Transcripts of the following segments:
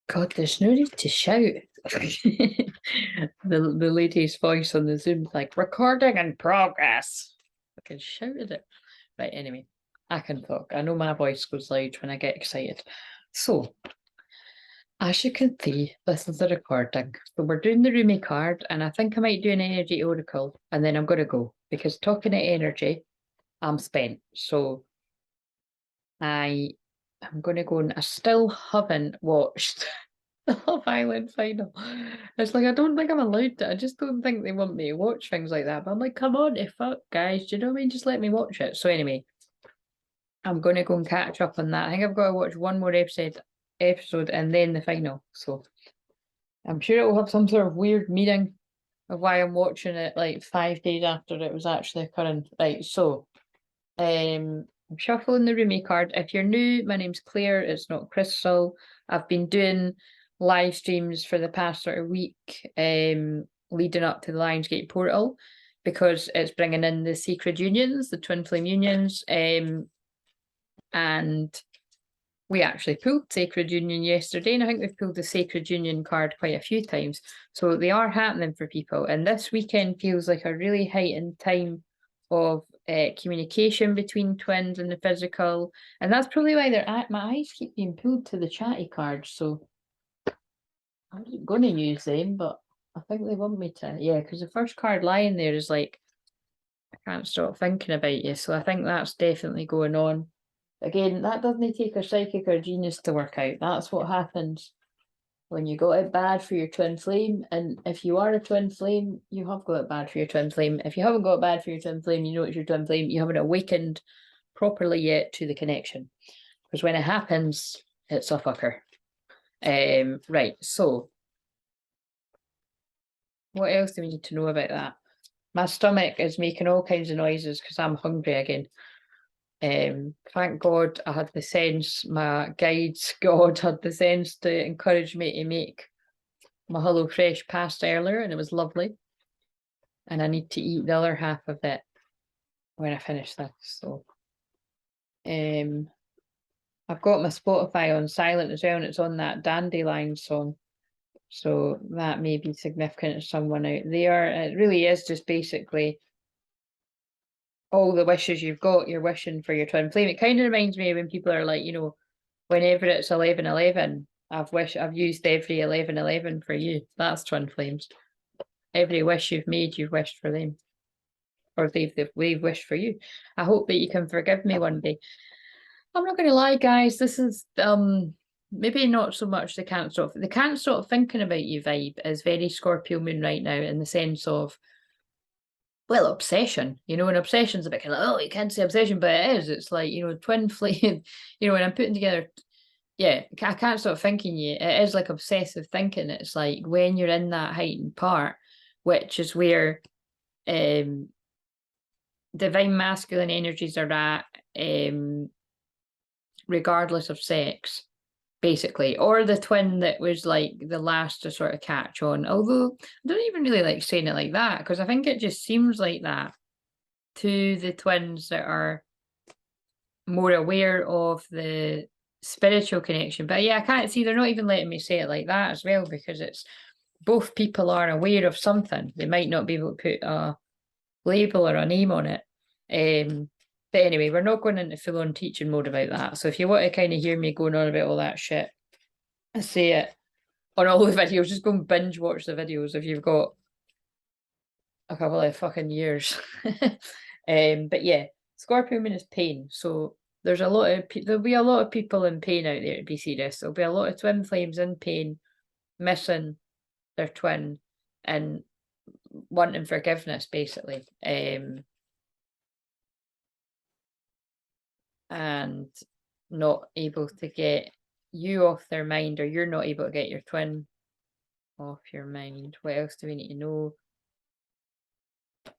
God, there's no need to shout. The lady's voice on the Zoom's like, recording in progress. I can shout at it. Right, anyway, I can talk. I know my voice goes loud when I get excited. So, as you can see, this is the recording. So we're doing the RUMI card, and I think I might do an energy oracle, and then I'm going to go. Because talking to energy, I'm spent. So, I'm going to go, and I still haven't watched the Love Island final. It's like, I don't think I'm allowed to. I just don't think they want me to watch things like that. But I'm like, come on, if fuck, guys, do you know what I mean? Just let me watch it. So anyway, I'm going to go and catch up on that. I think I've got to watch one more episode and then the final. So I'm sure it will have some sort of weird meaning of why I'm watching it like 5 days after it was actually occurring. Right, so I'm shuffling the RUMI card. If you're new, my name's Claire, it's not Crystal. I've been doing live streams for the past sort of week leading up to the Lionsgate portal because it's bringing in the sacred unions, the twin flame unions, and we actually pulled Sacred Union yesterday, and I think we've pulled the Sacred Union card quite a few times. So they are happening for people, and this weekend feels like a really heightened time of communication between twins and the physical, and that's probably why they're at my eyes keep being pulled to the chatty cards. So I wasn't going to use them, but I think they want me to. Yeah, because the first card lying there is like, I can't stop thinking about you. So I think that's definitely going on. Again, that doesn't take a psychic or genius to work out. That's what happens when you got it bad for your twin flame. And if you are a twin flame, you have got it bad for your twin flame. If you haven't got it bad for your twin flame, you know it's your twin flame. You haven't awakened properly yet to the connection. Because when it happens, it's a fucker. Right, so what else do we need to know about that? My stomach is making all kinds of noises because I'm hungry again. Thank God I had the sense, my guides, God had the sense to encourage me to make my HelloFresh pasta earlier, and it was lovely. And I need to eat the other half of it when I finish this. So I've got my Spotify on silent as well, and it's on that Dandelion song. So that may be significant to someone out there. It really is just basically all the wishes you've got, you're wishing for your twin flame. It kind of reminds me of when people are like, you know, whenever it's 11:11, I've used every 11:11 for you. That's twin flames. Every wish you've made, you've wished for them, or they've wished for you. I hope that you can forgive me one day. I'm not going to lie, guys. This is maybe not so much the can't stop thinking about you vibe is very Scorpio moon right now, in the sense of, well, obsession, you know, and obsession's a bit kind of like, oh, you can't say obsession, but it is. It's like, you know, twin flame, you know, when I'm putting together, yeah, I can't stop thinking you. It is like obsessive thinking. It's like when you're in that heightened part, which is where divine masculine energies are at, regardless of sex, basically, or the twin that was like the last to sort of catch on. Although I don't even really like saying it like that, because I think it just seems like that to the twins that are more aware of the spiritual connection. But yeah, I can't see, they're not even letting me say it like that as well, because it's both people are aware of something. They might not be able to put a label or a name on it. But anyway, we're not going into full-on teaching mode about that. So if you want to kind of hear me going on about all that shit, I say it on all the videos. Just go and binge watch the videos if you've got a couple of fucking years. But yeah, Scorpio moon is pain. So there's a lot of there'll be a lot of people in pain out there, to be serious. There'll be a lot of twin flames in pain, missing their twin and wanting forgiveness, basically. And not able to get you off their mind, or you're not able to get your twin off your mind. What else do we need to know?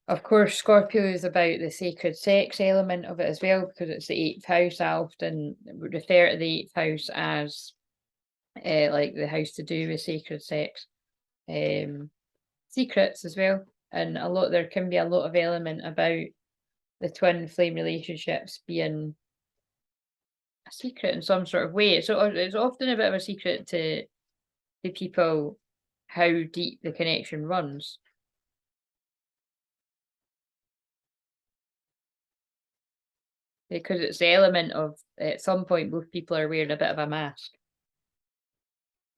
Of course, Scorpio is about the sacred sex element of it as well, because it's the 8th house. I often refer to the 8th house as like the house to do with sacred sex. Secrets as well. And there can be a lot of element about the twin flame relationships being a secret in some sort of way. It's often a bit of a secret to people how deep the connection runs. Because it's the element of at some point both people are wearing a bit of a mask.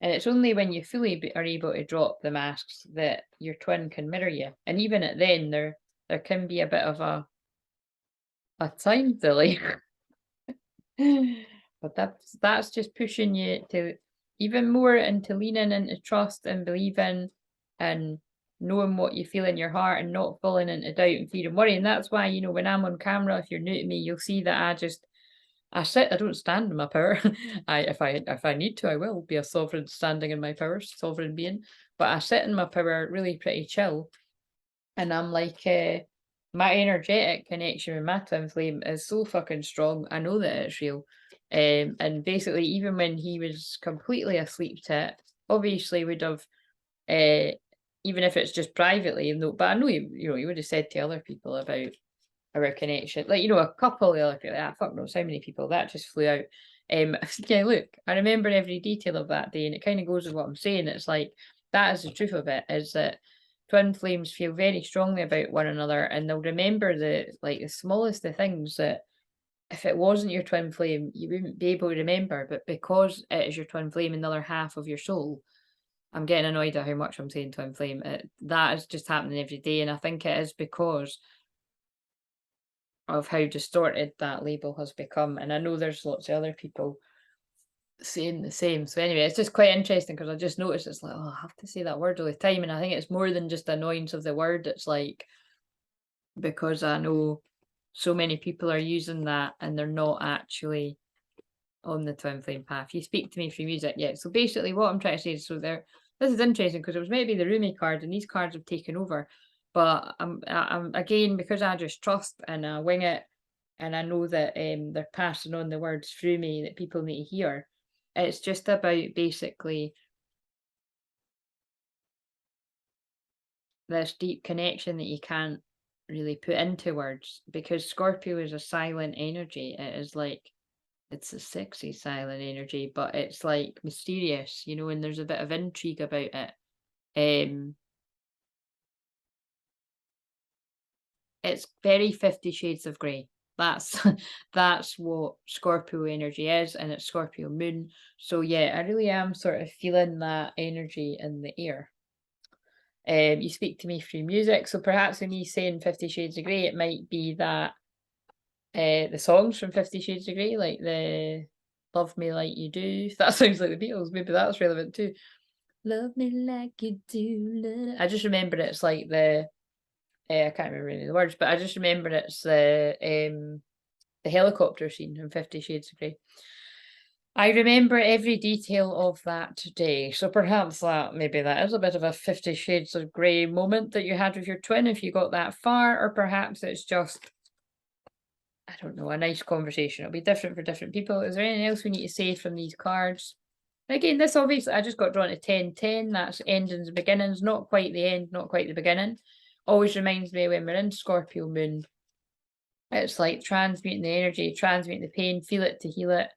And it's only when you fully are able to drop the masks that your twin can mirror you. And even at then, there can be a bit of a time delay. But that's just pushing you to even more into leaning into trust and believing and knowing what you feel in your heart and not falling into doubt and fear and worry. And that's why, you know, when I'm on camera, if you're new to me, you'll see that I sit, I don't stand in my power. If I need to, I will be a sovereign standing in my power, sovereign being. But I sit in my power really pretty chill. And I'm like, my energetic connection with my twin flame is so fucking strong. I know that it's real. And basically, even when he was completely asleep to it, obviously would have, even if it's just privately, but I know he would have said to other people about our connection. Like, you know, a couple of other people, fuck knows how many people, that just flew out. Yeah, look, I remember every detail of that day, and it kind of goes with what I'm saying. It's like, that is the truth of it, is that twin flames feel very strongly about one another, and they'll remember the smallest of things that if it wasn't your twin flame, you wouldn't be able to remember. But because it is your twin flame, another half of your soul, I'm getting annoyed at how much I'm saying twin flame. That is just happening every day, and I think it is because of how distorted that label has become. And I know there's lots of other people saying the same. So anyway, it's just quite interesting because I just noticed it's like, oh, I have to say that word all the time. And I think it's more than just annoyance of the word. It's like, because I know so many people are using that and they're not actually on the twin flame path. You speak to me through music, yeah. So basically what I'm trying to say is, this is interesting because it was maybe the RUMI card and these cards have taken over. But I'm again, because I just trust and I wing it, and I know that they're passing on the words through me that people need to hear. It's just about basically this deep connection that you can't really put into words, because Scorpio is a silent energy. It is like, it's a sexy silent energy, but it's like mysterious, you know, and there's a bit of intrigue about it. It's very 50 Shades of Grey. That's that's what Scorpio energy is, and it's Scorpio moon. So yeah, I really am sort of feeling that energy in the air. You speak to me through music, so perhaps with me saying 50 Shades of Grey, it might be that the songs from 50 Shades of Grey, like the Love Me Like You Do. That sounds like the Beatles. Maybe that's relevant too. Love me like you do. I just remember it's like the I can't remember any of the words, but I just remember it's the helicopter scene in 50 Shades of Grey. I remember every detail of that today. So perhaps maybe that is a bit of a 50 Shades of Grey moment that you had with your twin if you got that far, or perhaps it's just, I don't know, a nice conversation. It'll be different for different people. Is there anything else we need to say from these cards? Again, this obviously, I just got drawn to 10-10. That's endings and beginnings. Not quite the end, not quite the beginning. Always reminds me when we're in Scorpio moon, it's like transmuting the energy, transmuting the pain, feel it to heal it.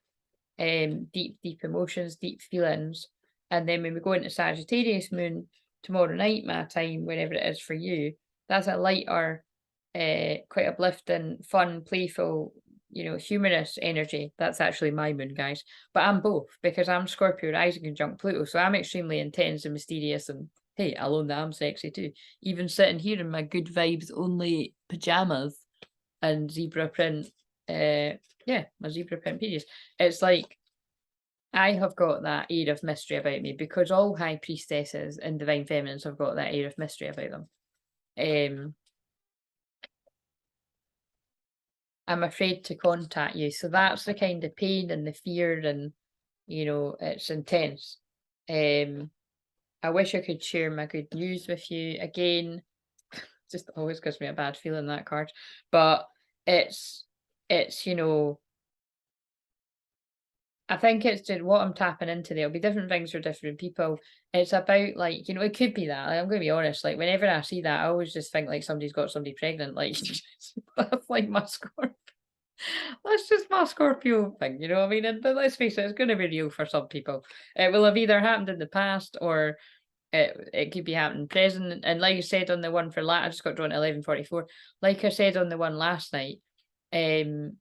Deep emotions, deep feelings. And then when we go into Sagittarius moon tomorrow night, my time, wherever it is for you, that's a lighter, quite uplifting, fun, playful, you know, humorous energy. That's actually my moon, guys. But I'm both, because I'm Scorpio rising conjunct Pluto. So I'm extremely intense and mysterious, and hey, I'll own that I'm sexy too. Even sitting here in my good vibes only pajamas and zebra print, my zebra print pages. It's like, I have got that air of mystery about me, because all high priestesses and divine feminines have got that air of mystery about them. I'm afraid to contact you. So that's the kind of pain and the fear, and, you know, it's intense. I wish I could share my good news with you. Again, just always gives me a bad feeling, that card. But it's, you know, I think it's just what I'm tapping into. There'll be different things for different people. It's about, like, you know, it could be that. Like, I'm going to be honest. Like, whenever I see that, I always just think like somebody's got somebody pregnant. Like, that's like my score. That's just my Scorpio thing, you know what I mean? But let's face it, it's going to be real for some people. It will have either happened in the past or it could be happening present. And like I said on the one for I just got drawn at 11:44. Like I said on the one last night, um,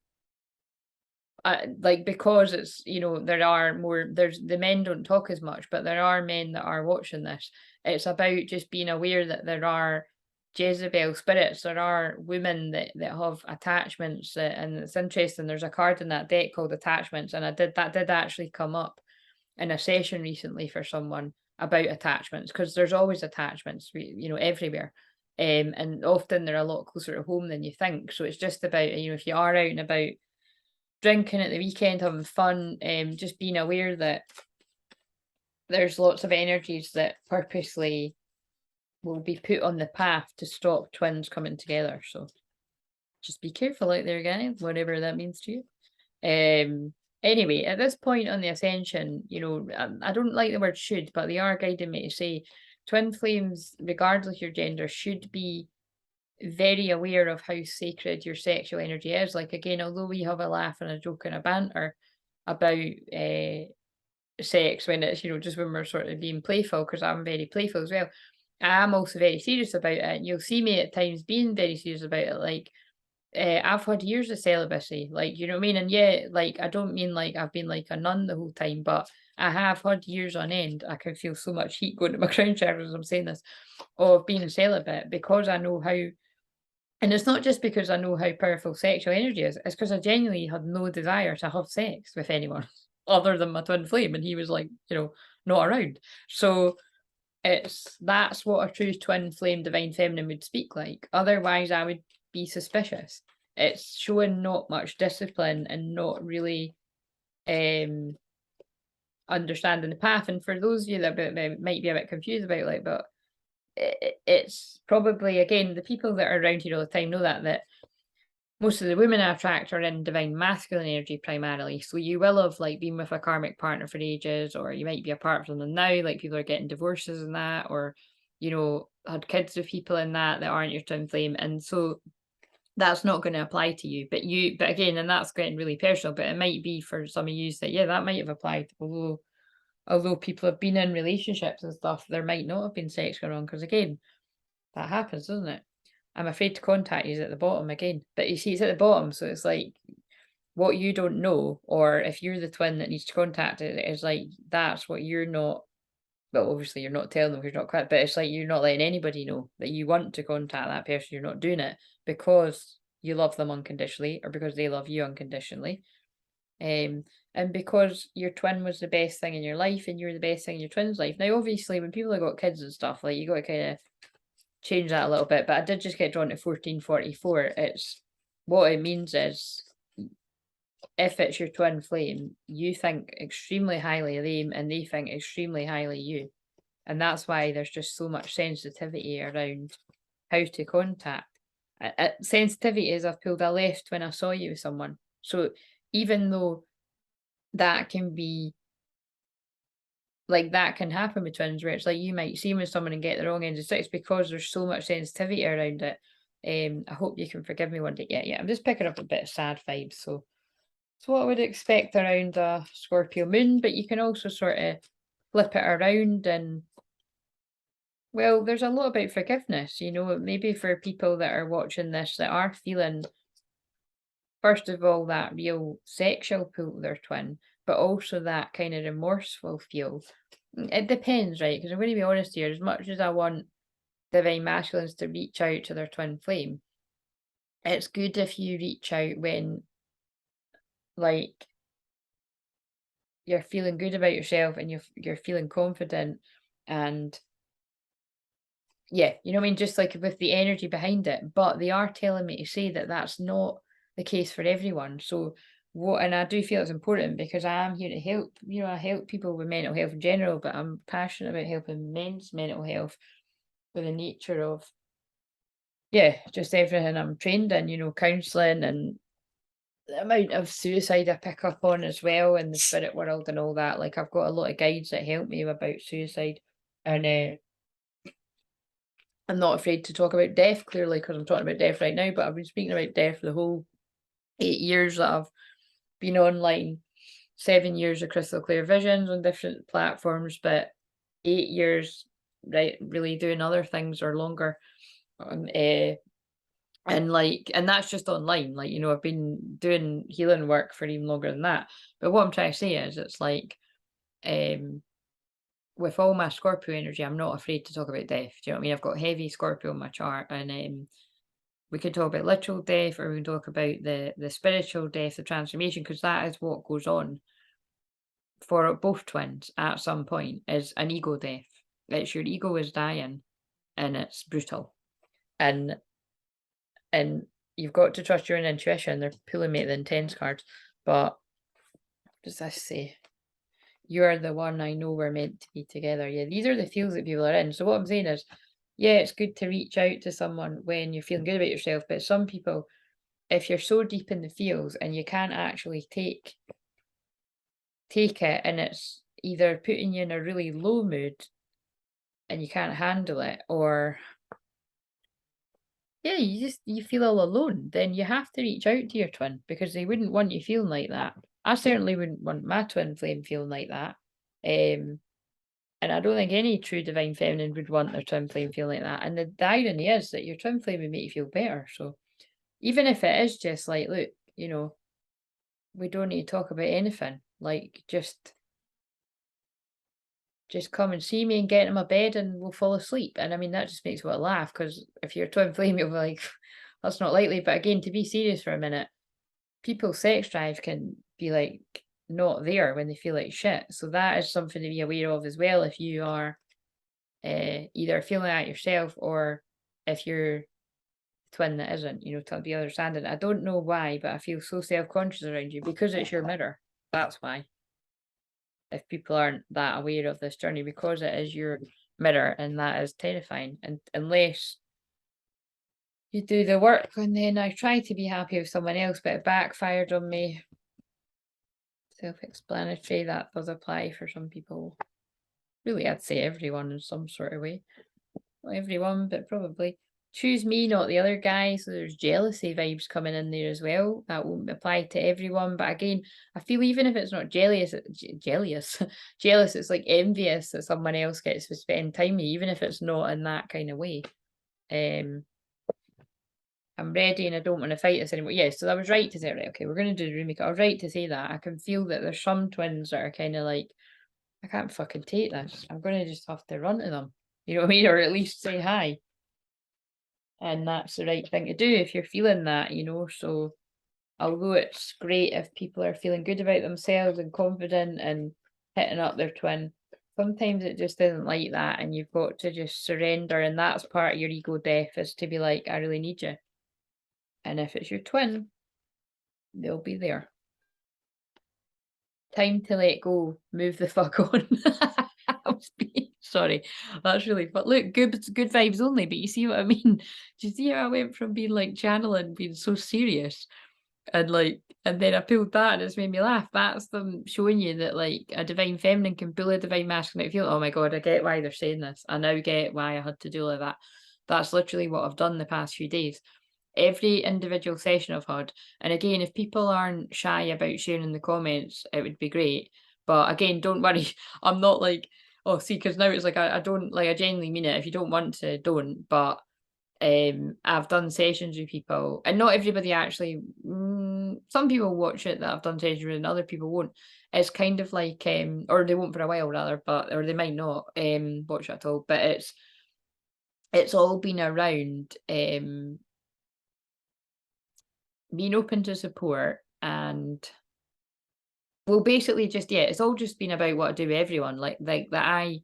like because it's there are more. There's the men don't talk as much, but there are men that are watching this. It's about just being aware that there are Jezebel spirits. There are women that have attachments, and it's interesting. There's a card in that deck called attachments, and that did actually come up in a session recently for someone about attachments, because there's always attachments, everywhere. And often they're a lot closer to home than you think. So it's just about, if you are out and about drinking at the weekend, having fun, just being aware that there's lots of energies that purposely will be put on the path to stop twins coming together. So just be careful out there, guys, whatever that means to you. Anyway, at this point on the Ascension, I don't like the word should, but they are guiding me to say twin flames, regardless of your gender, should be very aware of how sacred your sexual energy is. Like, again, although we have a laugh and a joke and a banter about sex when it's, just when we're sort of being playful, because I'm very playful as well, I am also very serious about it. And you'll see me at times being very serious about it. Like, I've had years of celibacy, like, you know what I mean? And yeah, like, I don't mean like I've been like a nun the whole time, but I have had years on end. I can feel so much heat going to my crown chakras as I'm saying this, of being celibate, because I know how, and it's not just because I know how powerful sexual energy is, it's because I genuinely had no desire to have sex with anyone other than my twin flame. And he was like, not around. So that's what a true twin flame divine feminine would speak like. Otherwise, I would be suspicious. It's showing not much discipline and not really understanding the path. And for those of you that might be a bit confused about, like, but it's probably, again, the people that are around here all the time know that most of the women I attract are in divine masculine energy primarily. So you will have like been with a karmic partner for ages, or you might be apart from them now, like people are getting divorces and that, or had kids with people in that aren't your twin flame. And so that's not going to apply to you. But again, and that's getting really personal, but it might be for some of you that, yeah, that might have applied. Although people have been in relationships and stuff, there might not have been sex going on, because again, that happens, doesn't it? I'm afraid to contact you at the bottom again. But you see, it's at the bottom, so it's like what you don't know, or if you're the twin that needs to contact it, is like that's what you're not. Well, obviously you're not telling them because you're not quite, but it's like you're not letting anybody know that you want to contact that person. You're not doing it because you love them unconditionally, or because they love you unconditionally. And because your twin was the best thing in your life and you're the best thing in your twin's life. Now, obviously, when people have got kids and stuff, like, you got to kind of change that a little bit. But I did just get drawn to 1444. It's what it means is, if it's your twin flame, you think extremely highly of them and they think extremely highly of you. And that's why there's just so much sensitivity around how to contact. Sensitivity is, I've pulled a left when I saw you with someone. So even though that can be, like, that can happen with twins, where it's like you might see them with someone and get the wrong end of sticks because there's so much sensitivity around it. I hope you can forgive me one day. Yeah, I'm just picking up a bit of sad vibes. So it's what I would expect around a Scorpio moon, but you can also sort of flip it around and, well, there's a lot about forgiveness, maybe for people that are watching this that are feeling, first of all, that real sexual pull to their twin, but also that kind of remorseful feel. It depends, right? Because I'm going to be honest here, as much as I want divine masculines to reach out to their twin flame, it's good if you reach out when, like, you're feeling good about yourself and you're feeling confident, and yeah, you know what I mean, just like with the energy behind it. But they are telling me to say that that's not the case for everyone. So and I do feel it's important, because I am here to help. I help people with mental health in general, but I'm passionate about helping men's mental health with the nature of, yeah, just everything I'm trained in, counselling, and the amount of suicide I pick up on as well in the spirit world and all that. Like, I've got a lot of guides that help me about suicide, and I'm not afraid to talk about death, clearly, because I'm talking about death right now, but I've been speaking about death the whole 8 years that I've been online, 7 years of crystal clear visions on different platforms, but 8 years, right, really doing other things or longer. And that's just online. Like, you know, I've been doing healing work for even longer than that. But what I'm trying to say is it's like, with all my Scorpio energy, I'm not afraid to talk about death. Do you know what I mean? I've got heavy Scorpio in my chart, and we could talk about literal death, or we can talk about the spiritual death, the transformation, because that is what goes on for both twins at some point, is an ego death. It's your ego is dying, and it's brutal. And you've got to trust your own intuition. They're pulling me the intense cards, but what does this say? You're the one I know we're meant to be together. Yeah, these are the feels that people are in. So what I'm saying is, yeah, it's good to reach out to someone when you're feeling good about yourself, but some people, if you're so deep in the feels and you can't actually take it, and it's either putting you in a really low mood and you can't handle it, or yeah, you feel all alone, then you have to reach out to your twin, because they wouldn't want you feeling like that. I certainly wouldn't want my twin flame feeling like that. And I don't think any true divine feminine would want their twin flame feeling like that. And the irony is that your twin flame would make you feel better. So even if it is just like, look, you know, we don't need to talk about anything. Like, just come and see me and get in my bed and we'll fall asleep. And I mean, that just makes me laugh, because if you're twin flame, you'll be like, that's not likely. But again, to be serious for a minute, people's sex drive can be like not there when they feel like shit. So that is something to be aware of as well, if you are either feeling that yourself, or if you're twin that isn't, you know, to be understanding. I don't know why, but I feel so self-conscious around you, because it's your mirror. That's why. If people aren't that aware of this journey, because it is your mirror, and that is terrifying. And unless you do the work, and then I tried to be happy with someone else, but it backfired on me. Self-explanatory, that does apply for some people. Really, I'd say everyone in some sort of way. Not everyone, but probably. Choose me, not the other guy. So there's jealousy vibes coming in there as well. That won't apply to everyone. But again, I feel even if it's not jealous, jealous, it's like envious that someone else gets to spend time with you, even if it's not in that kind of way. I'm ready and I don't want to fight this anymore. Yeah, so I was right to say, right, okay, we're going to do the remake. I was right to say that. I can feel that there's some twins that are kind of like, I can't fucking take this. I'm going to just have to run to them. You know what I mean? Or at least say hi. And that's the right thing to do if you're feeling that, you know. So although it's great if people are feeling good about themselves and confident and hitting up their twin, sometimes it just isn't like that, and you've got to just surrender. And that's part of your ego death, is to be like, I really need you. And if it's your twin, they'll be there. Time to let go. Move the fuck on. Sorry, that's really, but look, good vibes only. But you see what I mean? Do you see how I went from being like channeling, being so serious, and then I pulled that, and it's made me laugh. That's them showing you that like a divine feminine can pull a divine masculine. Feel, oh my god, I get why they're saying this. I now get why I had to do all of that. That's literally what I've done the past few days. Every individual session I've had, and again, if people aren't shy about sharing in the comments, it would be great. But again, don't worry. I'm not like, oh, see, because now it's like I don't, like, I genuinely mean it. If you don't want to, don't. But I've done sessions with people, and not everybody actually. Some people watch it that I've done sessions with, and other people won't. It's kind of like, or they won't for a while rather, or they might not watch it at all. But it's all been around being open to support, and well, basically just, yeah, it's all just been about what I do with everyone. Like that I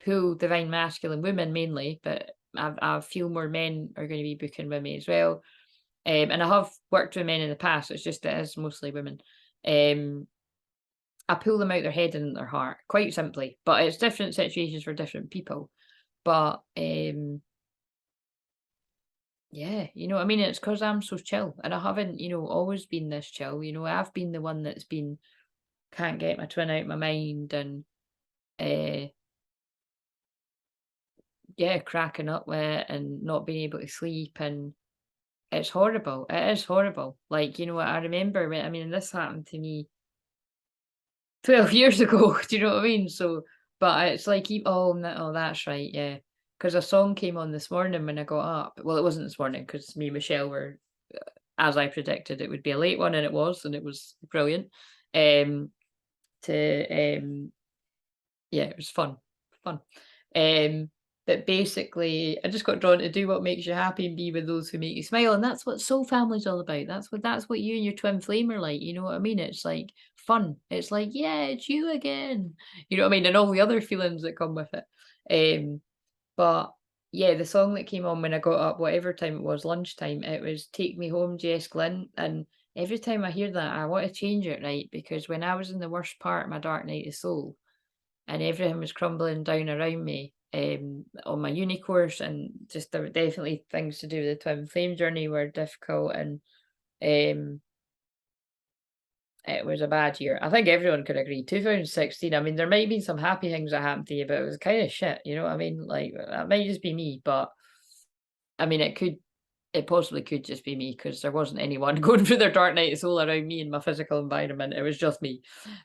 pull divine masculine women mainly, but I feel more men are going to be booking with me as well. And I have worked with men in the past. It's just it is mostly women. I pull them out their head and their heart, quite simply. But it's different situations for different people. But yeah, you know what I mean? It's because I'm so chill, and I haven't, you know, always been this chill. You know, I've been the one that's been, can't get my twin out of my mind, and yeah, cracking up with it and not being able to sleep, and It's horrible. It is horrible. Like, you know what, I remember when, I mean, this happened to me 12 years ago, do you know what I mean? So, but it's like, oh, oh, that's right, yeah. Because a song came on this morning when I got up. Well, it wasn't this morning because me and Michelle were, as I predicted, it would be a late one, and it was brilliant. To Yeah, it was fun, fun. But basically, I just got drawn to do what makes you happy and be with those who make you smile, and that's what soul family's all about. That's what you and your twin flame are like. You know what I mean? It's like fun. It's like, yeah, it's you again. You know what I mean? And all the other feelings that come with it. But yeah, the song that came on when I got up, whatever time it was, lunchtime, it was "Take Me Home," Jess Glynn, and every time I hear that, I want to change it, right? Because when I was in the worst part of my dark night of soul, and everything was crumbling down around me, on my uni course, and just there were definitely things to do with the twin flame journey were difficult, and um, it was a bad year. I think everyone could agree. 2016, I mean, there might have been some happy things that happened to you, but it was kind of shit, you know what I mean? Like, that might just be me, but I mean, it possibly could just be me because there wasn't anyone going through their dark night of soul around me in my physical environment. It was just me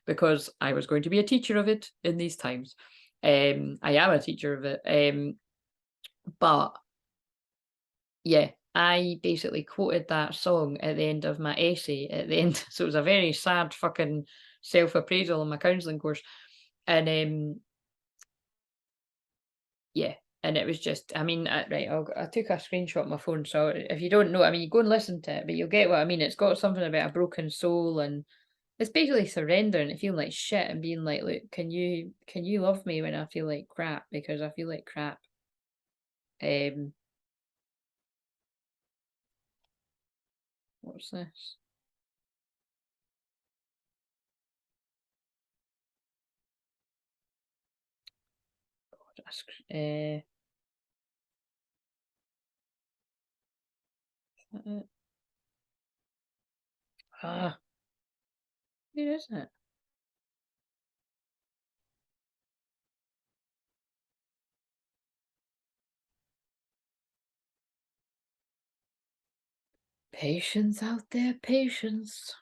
because I was going to be a teacher of it in these times. I am a teacher of it. But yeah, I basically quoted that song at the end of my essay at the end. So it was a very sad fucking self-appraisal in my counselling course. And yeah, and it was just, I mean, right, I took a screenshot of my phone. So if you don't know, I mean, you go and listen to it, but you'll get what I mean. It's got something about a broken soul, and it's basically surrendering and feeling like shit and being like, look, can you love me when I feel like crap? Because I feel like crap. Um, what's this? Uh, ah, where is it? Patience out there, patience.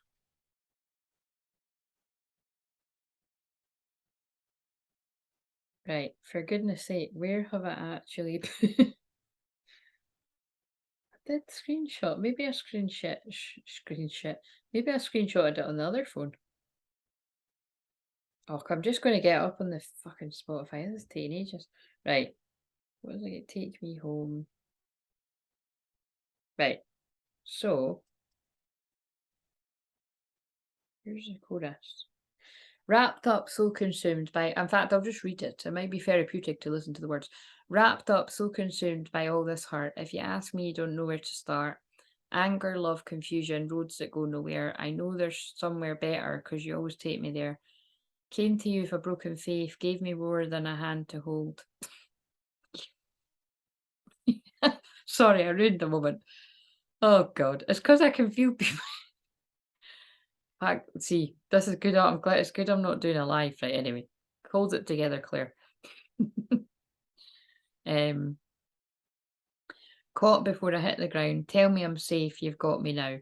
Right, for goodness sake, where have I actually I did screenshot? Maybe I screenshot. Maybe I screenshotted it on the other phone. Oh, I'm just going to get up on the fucking Spotify. This is taking ages. Right, what does it take me home? Right, so here's the chorus. Wrapped up, so consumed by, in fact, I'll just read it. It might be therapeutic to listen to the words. Wrapped up, so consumed by all this hurt. If you ask me, you don't know where to start. Anger, love, confusion, roads that go nowhere. I know there's somewhere better because you always take me there. Came to you with a broken faith, gave me more than a hand to hold. Sorry, I ruined the moment. Oh God, it's because I can feel people. See, this is good. I'm glad it's good I'm not doing a live, right? Anyway, hold it together, Claire. um, Caught before I hit the ground. Tell me I'm safe. You've got me now.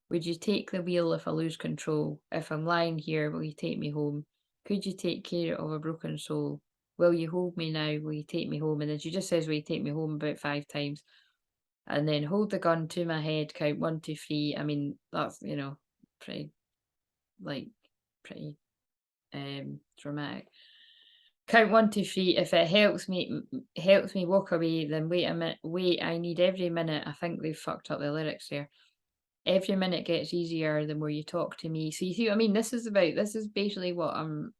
Would you take the wheel if I lose control? If I'm lying here, will you take me home? Could you take care of a broken soul? Will you hold me now? Will you take me home? And then she just says, will you take me home about 5 times? And then hold the gun to my head, count 1, 2, 3. I mean, that's, pretty, like, pretty dramatic. Count 1, 2, 3. If it helps me walk away, then wait a minute. Wait, I need every minute. I think they've fucked up the lyrics there. Every minute gets easier the more you talk to me. So you see what I mean? This is basically what I'm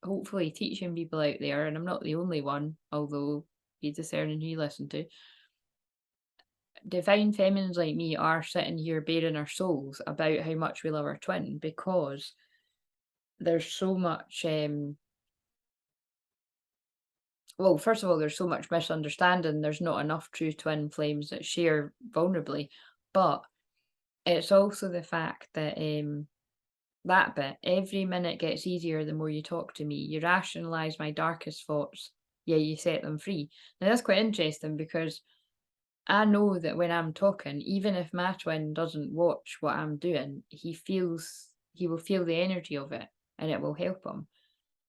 hopefully teaching people out there, and I'm not the only one, although be discerning who you listen to. Divine feminines like me are sitting here bearing our souls about how much we love our twin, because there's so much well, first of all, there's so much misunderstanding. There's not enough true twin flames that share vulnerably. But it's also the fact that that bit, every minute gets easier the more you talk to me. You rationalize my darkest thoughts. Yeah, you set them free. Now that's quite interesting because I know that when I'm talking, even if my twin doesn't watch what I'm doing, he will feel the energy of it, and it will help him.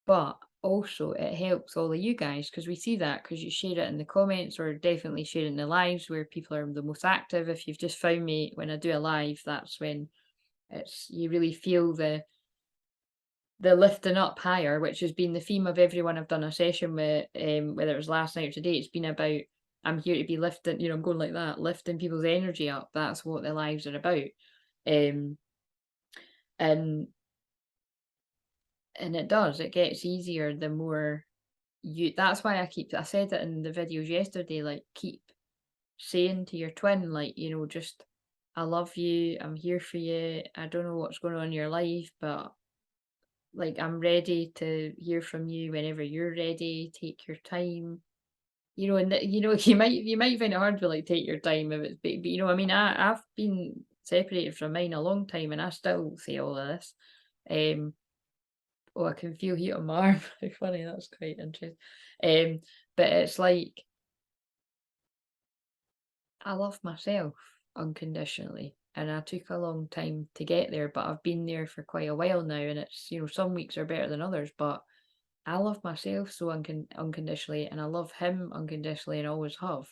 But also it helps all of you guys, because we see that because you share it in the comments, or definitely share it in the lives where people are the most active. If you've just found me when I do a live, that's when you really feel the lifting up higher, which has been the theme of everyone I've done a session with, whether it was last night or today. It's been about, I'm here to be lifting, I'm going like that, lifting people's energy up. That's what the lives are about. And it does, it gets easier the more that's why I said it in the videos yesterday, like, keep saying to your twin, like, just, I love you, I'm here for you, I don't know what's going on in your life, but like, I'm ready to hear from you whenever you're ready. Take your time, and you might find it hard to like take your time if it's big, but I mean, I've been separated from mine a long time, and I still say all of this. Oh, I can feel heat on my arm. How funny, that's quite interesting. But it's like, I love myself unconditionally, and I took a long time to get there, but I've been there for quite a while now, and it's, some weeks are better than others, but I love myself so unconditionally, and I love him unconditionally, and always have.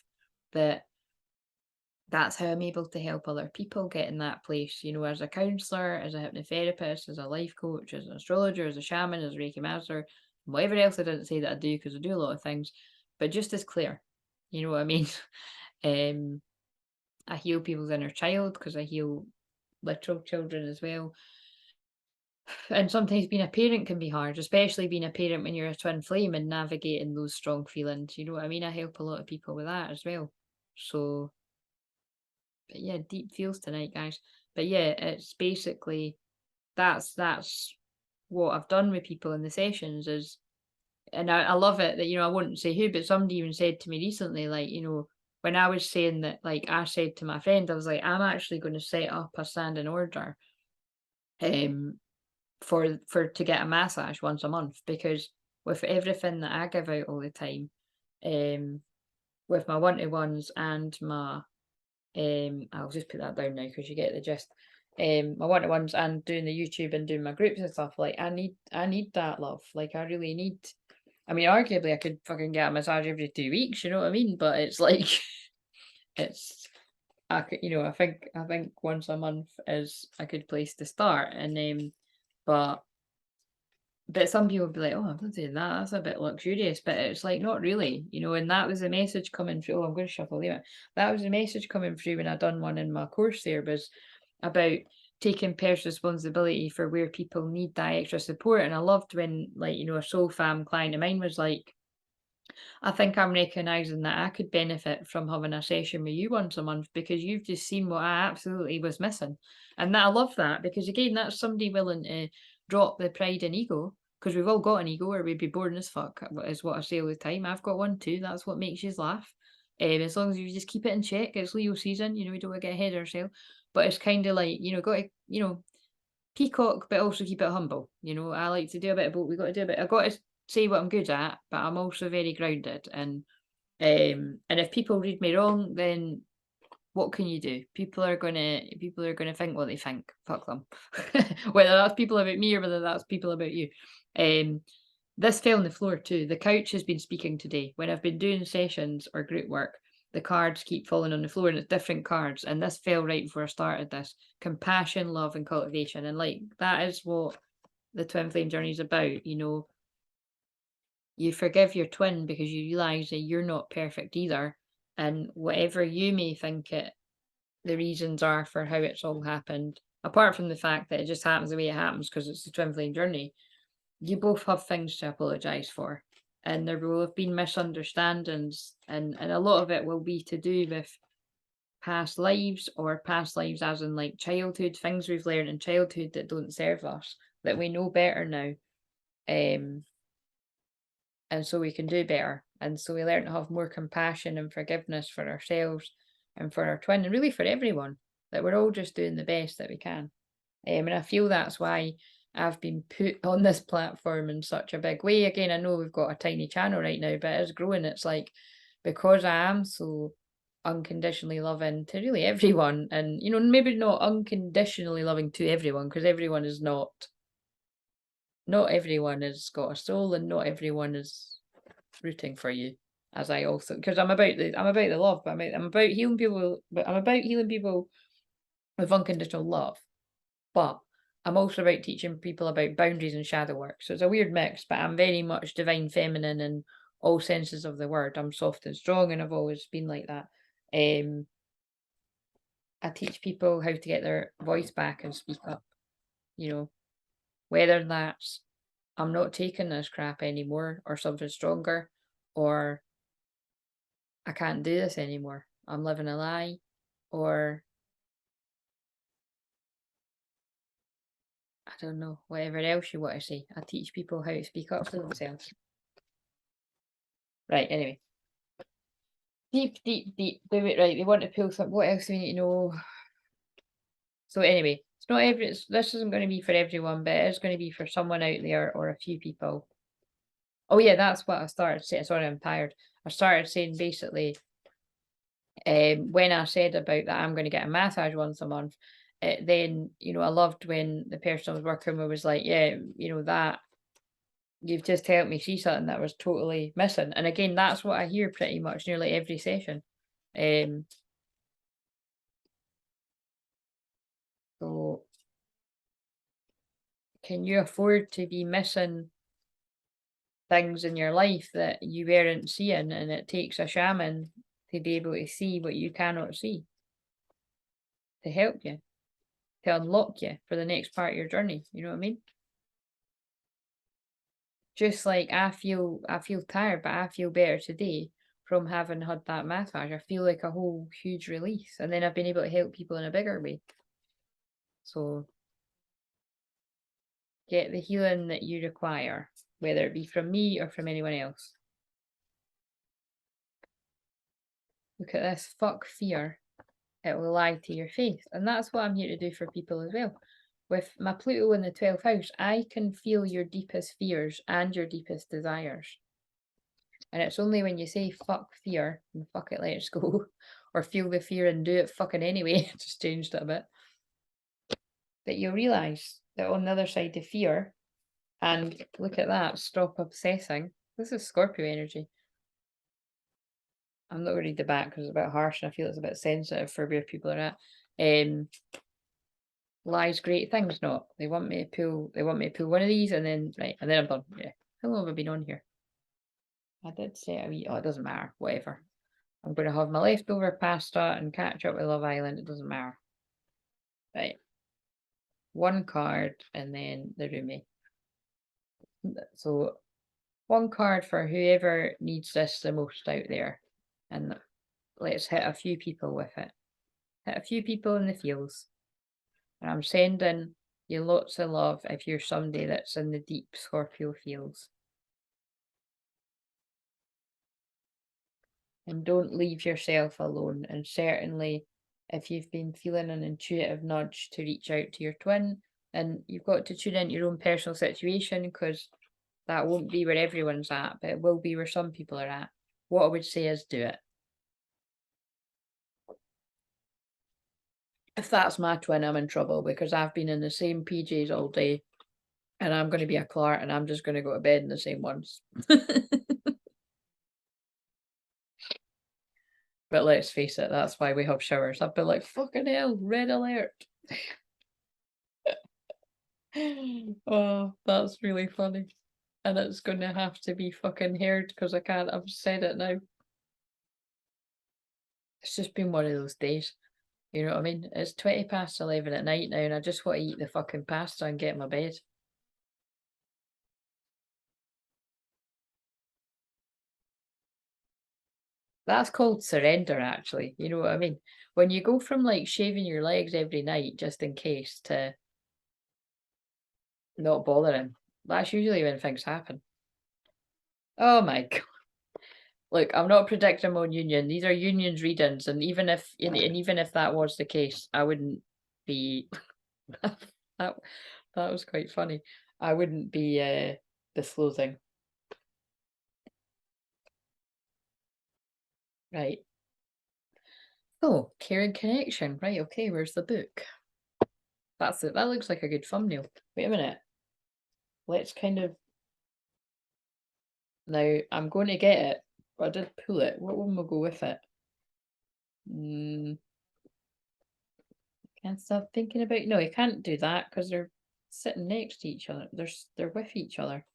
That's how I'm able to help other people get in that place, as a counsellor, as a hypnotherapist, as a life coach, as an astrologer, as a shaman, as a Reiki master, whatever else I didn't say that I do, because I do a lot of things, but just as Claire, you know what I mean? I heal people's inner child because I heal literal children as well. And sometimes being a parent can be hard, especially being a parent when you're a twin flame and navigating those strong feelings. You know what I mean? I help a lot of people with that as well. So, but yeah, deep feels tonight, guys. But yeah, it's basically that's what I've done with people in the sessions is, and I love it that, I wouldn't say who, but somebody even said to me recently, like, when I was saying that, like, I said to my friend, I was like, I'm actually going to set up a standing order to get a massage once a month, because with everything that I give out all the time, with my one-to-ones and my I'll just put that down now because you get the gist. My one-to-ones and doing the YouTube and doing my groups and stuff, like, I need that love. Like, I really need, I mean, arguably I could fucking get a massage every 2 weeks, you know what I mean? But it's like it's I could, I think once a month is a good place to start. And but some people would be like, oh, I'm not doing that. That's a bit luxurious. But it's like, not really, and that was the message coming through. Oh, I'm going to shuffle it. That was the message coming through when I done one in my course there, was about taking personal responsibility for where people need that extra support. And I loved when, like, a soul fam client of mine was like, I think I'm recognizing that I could benefit from having a session with you once a month because you've just seen what I absolutely was missing. And that, I love that, because again, that's somebody willing to drop the pride and ego, because we've all got an ego or we'd be boring as fuck, is what I say all the time. I've got one too. That's what makes you laugh. As long as you just keep it in check. It's Leo season, we don't want to get ahead of ourselves. But it's kind of like, got to, peacock, but also keep it humble. I like to do a bit of both. We got to do a bit. I got to say what I'm good at, but I'm also very grounded. And if people read me wrong, then what can you do? People are gonna think what they think. Fuck them. Whether that's people about me or whether that's people about you. This fell on the floor too. The couch has been speaking today. When I've been doing sessions or group work, the cards keep falling on the floor, and it's different cards. And this fell right before I started this. Compassion, love, and cultivation. And like, that is what the twin flame journey is about. You forgive your twin because you realize that you're not perfect either. And whatever you may think the reasons are for how it's all happened, apart from the fact that it just happens the way it happens because it's the twin flame journey, you both have things to apologize for. And there will have been misunderstandings, and a lot of it will be to do with past lives, or past lives as in like childhood, things we've learned in childhood that don't serve us, that we know better now. And so we can do better. And so we learn to have more compassion and forgiveness for ourselves and for our twin, and really for everyone, that we're all just doing the best that we can. And I feel that's why I've been put on this platform in such a big way. Again, I know we've got a tiny channel right now, but it's growing. It's like, because I am so unconditionally loving to really everyone, and you know, maybe not unconditionally loving to everyone, because everyone is not everyone has got a soul, and not everyone is rooting for you. As I also, because I'm about the love, but I'm about healing people, but I'm about healing people with unconditional love. But I'm also about teaching people about boundaries and shadow work. So it's a weird mix, but I'm very much divine feminine in all senses of the word. I'm soft and strong, and I've always been like that. I teach people how to get their voice back and speak up. You know, whether that's I'm not taking this crap anymore, or something stronger, or I can't do this anymore, I'm living a lie, or I don't know, whatever else you want to say. I teach people how to speak up for themselves. Right, anyway. Deep, deep, deep. Do it right. They want to pull something. What else do we need to know? So anyway, it's not this isn't going to be for everyone, but it is going to be for someone out there or a few people. Oh yeah, that's what I started saying. Sorry, I'm tired. I started saying basically, when I said about that I'm going to get a massage once a month, then, you know, I loved when the person I was working with was like, yeah, you know, that you've just helped me see something that was totally missing. And again, that's what I hear pretty much nearly every session. So can you afford to be missing things in your life that you weren't seeing? And it takes a shaman to be able to see what you cannot see, to help you, to unlock you for the next part of your journey. You know what I mean? Just like I feel tired, but I feel better today from having had that massage. I feel like a whole huge release. And then I've been able to help people in a bigger way. So get the healing that you require, whether it be from me or from anyone else. Look at this, fuck fear. It will lie to your face. And that's what I'm here to do for people as well. With my Pluto in the 12th house, I can feel your deepest fears and your deepest desires. And it's only when you say fuck fear and fuck it, let's go, or feel the fear and do it fucking anyway, just changed it a bit, that you'll realise that on the other side of fear, and look at that, stop obsessing. This is Scorpio energy. I'm not going to read the back because it's a bit harsh and I feel it's a bit sensitive for where people are at. Lies great things not. They want me to pull one of these and then I'm done. Yeah. How long have I been on here? I did say it doesn't matter, whatever. I'm gonna have my leftover pasta and catch up with Love Island, it doesn't matter. Right. One card and then the RUMI. So one card for whoever needs this the most out there. And let's hit a few people with it. Hit a few people in the fields. And I'm sending you lots of love if you're somebody that's in the deep Scorpio fields. And don't leave yourself alone. And certainly, if you've been feeling an intuitive nudge to reach out to your twin, and you've got to tune into your own personal situation, because that won't be where everyone's at, but it will be where some people are at. What I would say is do it. If that's my twin, I'm in trouble, because I've been in the same PJs all day and I'm going to be a Clark and I'm just going to go to bed in the same ones. But let's face it, that's why we have showers. I've been like, fucking hell, red alert. Oh, that's really funny. And it's going to have to be fucking heard because I've said it now. It's just been one of those days. You know what I mean? It's 20 past 11 at night now and I just want to eat the fucking pasta and get in my bed. That's called surrender, actually. You know what I mean? When you go from like shaving your legs every night just in case to not bothering, that's usually when things happen. Oh my God. Look, I'm not predicting my own union. These are unions readings, and even if that was the case, I wouldn't be that was quite funny. I wouldn't be disclosing. Right. Oh, caring connection. Right, okay, where's the book? That's it. That looks like a good thumbnail. Wait a minute. Let's kind of... Now, I'm going to get it, but I did pull it. What one will go with it? Can't stop thinking about... No, you can't do that because they're sitting next to each other. They're with each other.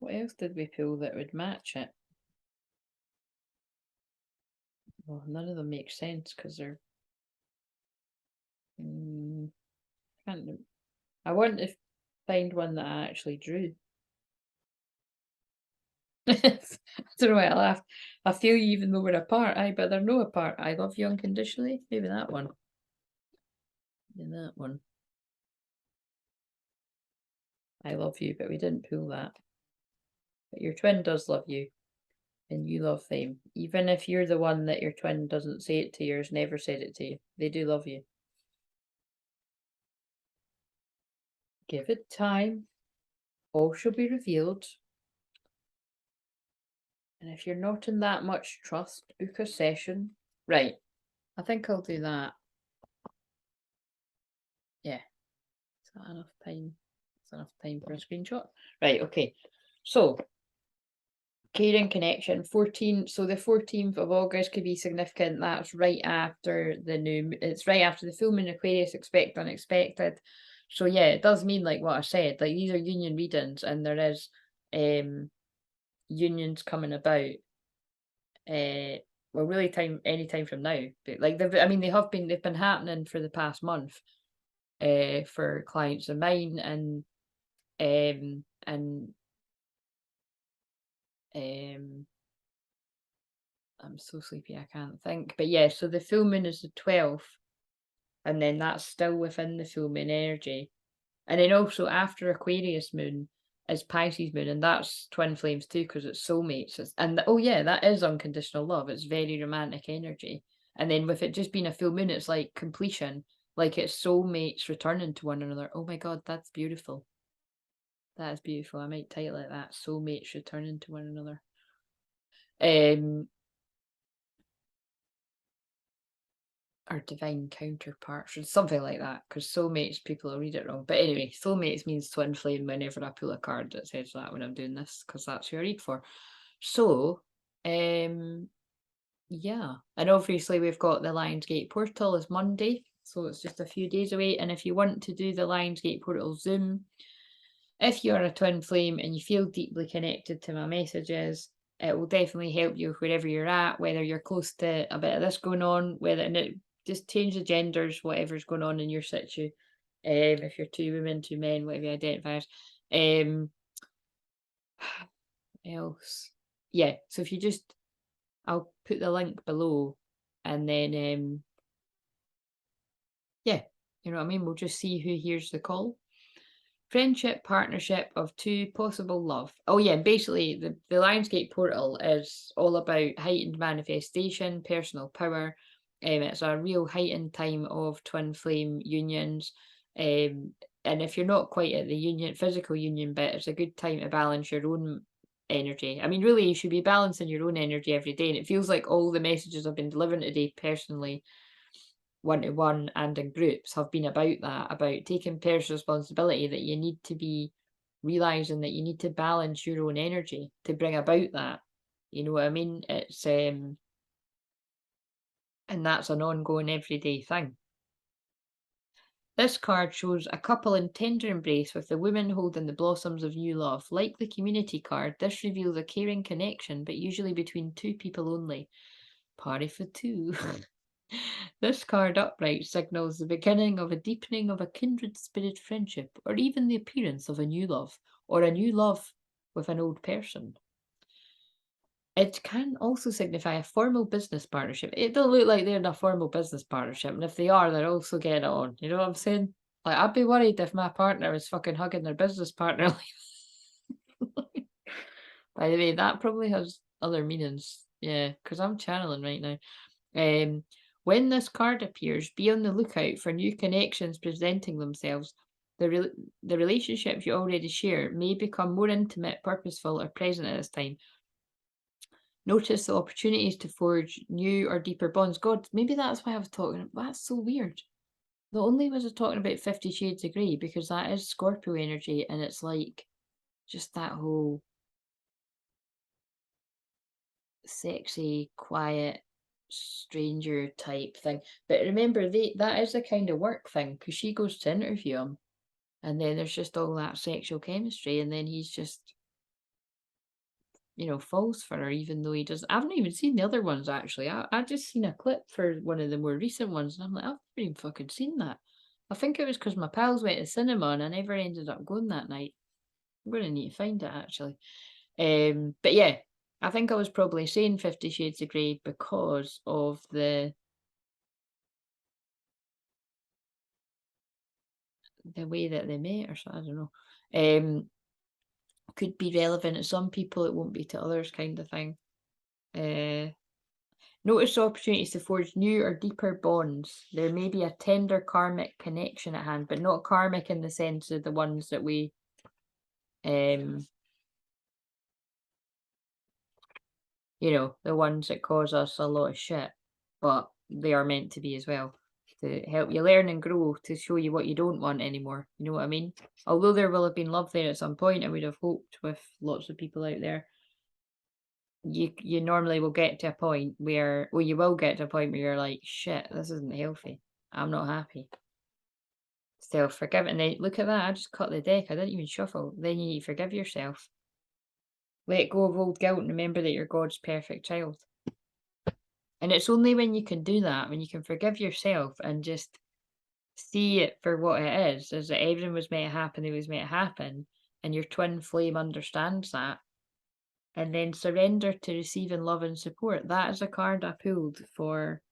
What else did we pull that would match it? Well, none of them make sense because they're... can't... I want to find one that I actually drew. I don't know why I laughed. I feel you even though we're apart. Aye, but they're no apart. I love you unconditionally. Maybe that one. Maybe that one. I love you, but we didn't pull that. But your twin does love you. And you love them. Even if you're the one that your twin doesn't say it to you, or has never said it to you. They do love you. Give it time. All shall be revealed. And if you're not in that much trust, book a session. Right. I think I'll do that. Yeah. Is that enough time? Is enough time for a screenshot? Right, okay. So, caring connection, 14. So the 14th of August could be significant. That's right after the new... It's right after the full moon Aquarius, expect unexpected. So yeah, it does mean like what I said. Like these are union readings and there is unions coming about. Well, really any time from now, but like they've been happening for the past month, for clients of mine and I'm so sleepy I can't think, but yeah. So the full moon is the 12th, and then that's still within the full moon energy, and then also after Aquarius moon is Pisces moon, and that's twin flames too because it's soulmates. Oh yeah, that is unconditional love. It's very romantic energy. And then with it just being a full moon, it's like completion, like it's soulmates returning to one another. Oh my god, that's beautiful. That is beautiful. I might title it that: soulmates returning to one another. Or divine counterparts or something like that, because soulmates, people will read it wrong. But anyway, soulmates means twin flame whenever I pull a card that says that when I'm doing this, because that's who I read for. So, yeah. And obviously we've got the Lionsgate portal is Monday, so it's just a few days away. And if you want to do the Lionsgate portal Zoom, if you're a twin flame and you feel deeply connected to my messages, it will definitely help you wherever you're at, whether you're close to a bit of this going on, and it just change the genders, whatever's going on in your situ. If you're 2 women, 2 men, whatever you identify as. Else. Yeah, so if you just, I'll put the link below and then, yeah, you know what I mean? We'll just see who hears the call. Friendship, partnership of 2, possible love. Oh yeah, basically the Lionsgate portal is all about heightened manifestation, personal power. It's a real heightened time of twin flame unions. And if you're not quite at the physical union bit, it's a good time to balance your own energy. I mean, really, you should be balancing your own energy every day. And it feels like all the messages I've been delivering today personally, one-to-one and in groups, have been about that, about taking personal responsibility, that you need to be realizing that you need to balance your own energy to bring about that. You know what I mean? It's and that's an ongoing everyday thing. This card shows a couple in tender embrace with the woman holding the blossoms of new love. Like the community card, this reveals a caring connection, but usually between 2 people only. Party for 2. This card upright signals the beginning of a deepening of a kindred spirit friendship, or even the appearance of a new love, or a new love with an old person. It can also signify a formal business partnership. It don't look like they're in a formal business partnership, and if they are, they're also getting it on. You know what I'm saying? Like, I'd be worried if my partner was fucking hugging their business partner. By the way, that probably has other meanings. Yeah, because I'm channeling right now. When this card appears, be on the lookout for new connections presenting themselves. The relationships you already share may become more intimate, purposeful, or present at this time. Notice the opportunities to forge new or deeper bonds. God, maybe that's why I was talking. That's so weird. Not only was I talking about 50 Shades of Grey, because that is Scorpio energy, and it's like just that whole sexy, quiet, stranger type thing. But remember, that is the kind of work thing, because she goes to interview him, and then there's just all that sexual chemistry, and then he's just, falls for her, even though he doesn't. I haven't even seen the other ones, actually. I just seen a clip for one of the more recent ones, and I'm like, I've never even fucking seen that. I think it was because my pals went to cinema, and I never ended up going that night. I'm going to need to find it, actually. But yeah, I think I was probably saying 50 Shades of Grey because of the way that they met, or so, I don't know. Could be relevant to some people, it won't be to others, kind of thing. Notice opportunities to forge new or deeper bonds. There may be a tender karmic connection at hand, but not karmic in the sense of the ones that we the ones that cause us a lot of shit, but they are meant to be as well, to help you learn and grow, to show you what you don't want anymore. You know what I mean? Although there will have been love there at some point, I would have hoped with lots of people out there, you normally will get to a point where, well, you will get to a point where you're like, shit, this isn't healthy. I'm not happy. Self-forgive. And then look at that, I just cut the deck. I didn't even shuffle. Then you need to forgive yourself. Let go of old guilt and remember that you're God's perfect child. And it's only when you can do that, when you can forgive yourself and just see it for what it is that everything was meant to happen, it was meant to happen, and your twin flame understands that, and then surrender to receiving love and support. That is a card I pulled for.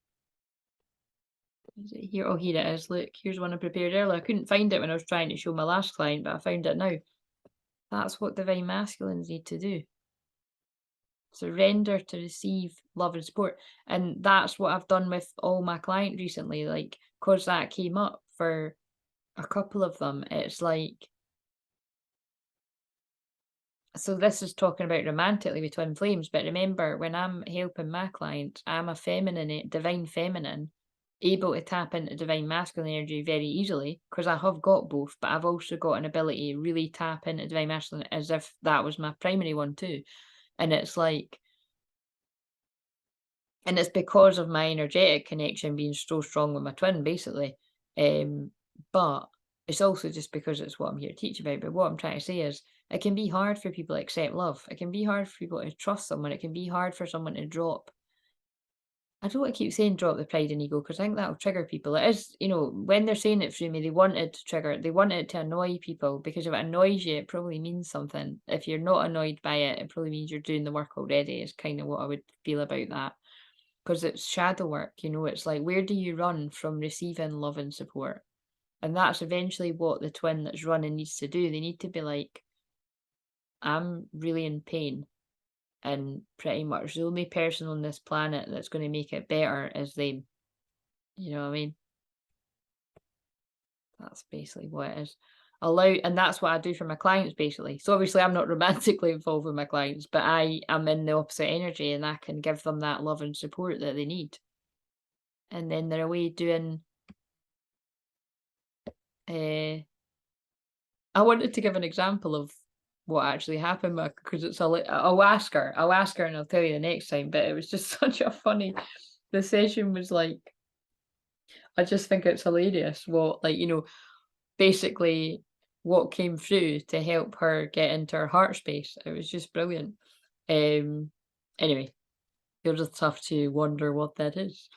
Is it here? Oh, here it is. Look, here's one I prepared earlier. I couldn't find it when I was trying to show my last client, but I found it now. That's what divine masculines need to do. Surrender to receive love and support. And that's what I've done with all my clients recently, like, because that came up for a couple of them. It's like, so this is talking about romantically with twin flames, but remember, when I'm helping my clients, I'm a feminine, divine feminine, able to tap into divine masculine energy very easily, because I have got both, but I've also got an ability to really tap into divine masculine as if that was my primary one too. And it's like, and it's because of my energetic connection being so strong with my twin, basically. But it's also just because it's what I'm here to teach about. But what I'm trying to say is, it can be hard for people to accept love. It can be hard for people to trust someone. It can be hard for someone to drop. I don't want to keep saying drop the pride and ego, because I think that'll trigger people. It is, when they're saying it through me, they want it to trigger, they want it to annoy people, because if it annoys you, it probably means something. If you're not annoyed by it, it probably means you're doing the work already, is kind of what I would feel about that. Because it's shadow work, it's like, where do you run from receiving love and support? And that's eventually what the twin that's running needs to do. They need to be like, I'm really in pain, and pretty much the only person on this planet that's going to make it better is them. You know what I mean? That's basically what it is. And that's what I do for my clients, basically. So obviously I'm not romantically involved with my clients, but I am in the opposite energy, and I can give them that love and support that they need. And then they're away doing, I wanted to give an example of what actually happened, because it's I'll ask her and I'll tell you the next time, but it was just such a funny, the session was like, I just think it's hilarious what, basically what came through to help her get into her heart space. It was just brilliant. Anyway, you'll just have to wonder what that is.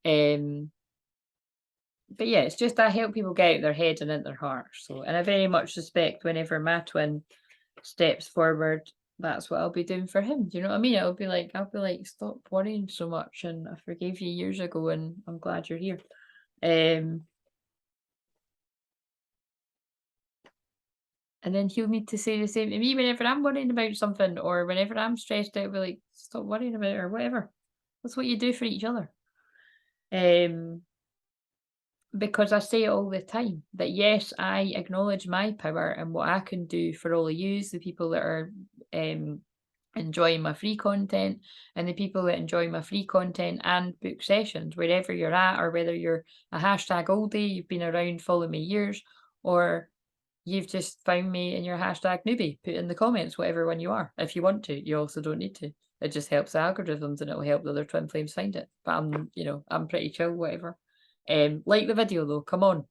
But yeah, it's just I help people get out their head and into their heart. So, and I very much suspect whenever my twin steps forward, that's what I'll be doing for him. Do you know what I mean? I'll be like, stop worrying so much, and I forgave you years ago, and I'm glad you're here. And then he'll need to say the same to me whenever I'm worrying about something, or whenever I'm stressed out, be like, stop worrying about it, or whatever. That's what you do for each other. Because I say it all the time, that yes, I acknowledge my power and what I can do for all of you, the people that are enjoy my free content, and the people that enjoy my free content and book sessions, wherever you're at, or whether you're a hashtag oldie, you've been around, following me years, or you've just found me and you're hashtag newbie. Put in the comments whatever one you are. If you want to, you also don't need to. It just helps the algorithms and it'll help the other twin flames find it. But I'm, I'm pretty chill, whatever. Like the video though, come on.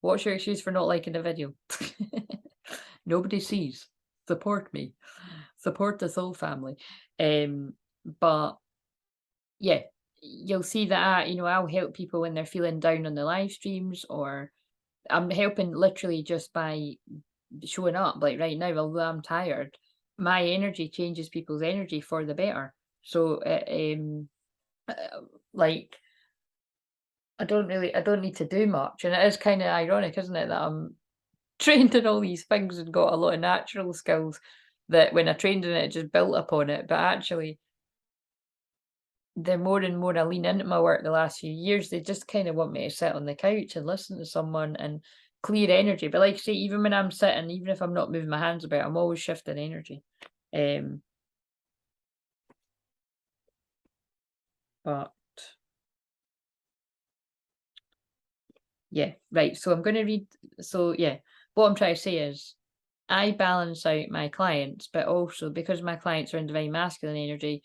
What's your excuse for not liking the video? Nobody sees. Support me. Support the soul family. But yeah, you'll see that I'll help people when they're feeling down on the live streams, or I'm helping literally just by showing up. Like right now, although I'm tired, my energy changes people's energy for the better. So like I don't need to do much, and it is kind of ironic, isn't it, that I'm trained in all these things and got a lot of natural skills that when I trained in it, just built upon it. But actually, the more and more I lean into my work the last few years, they just kind of want me to sit on the couch and listen to someone and clear energy. But like I say, even when I'm sitting, even if I'm not moving my hands about, I'm always shifting energy. But yeah, right. So I'm going to read. So yeah, what I'm trying to say is I balance out my clients, but also because my clients are in divine masculine energy,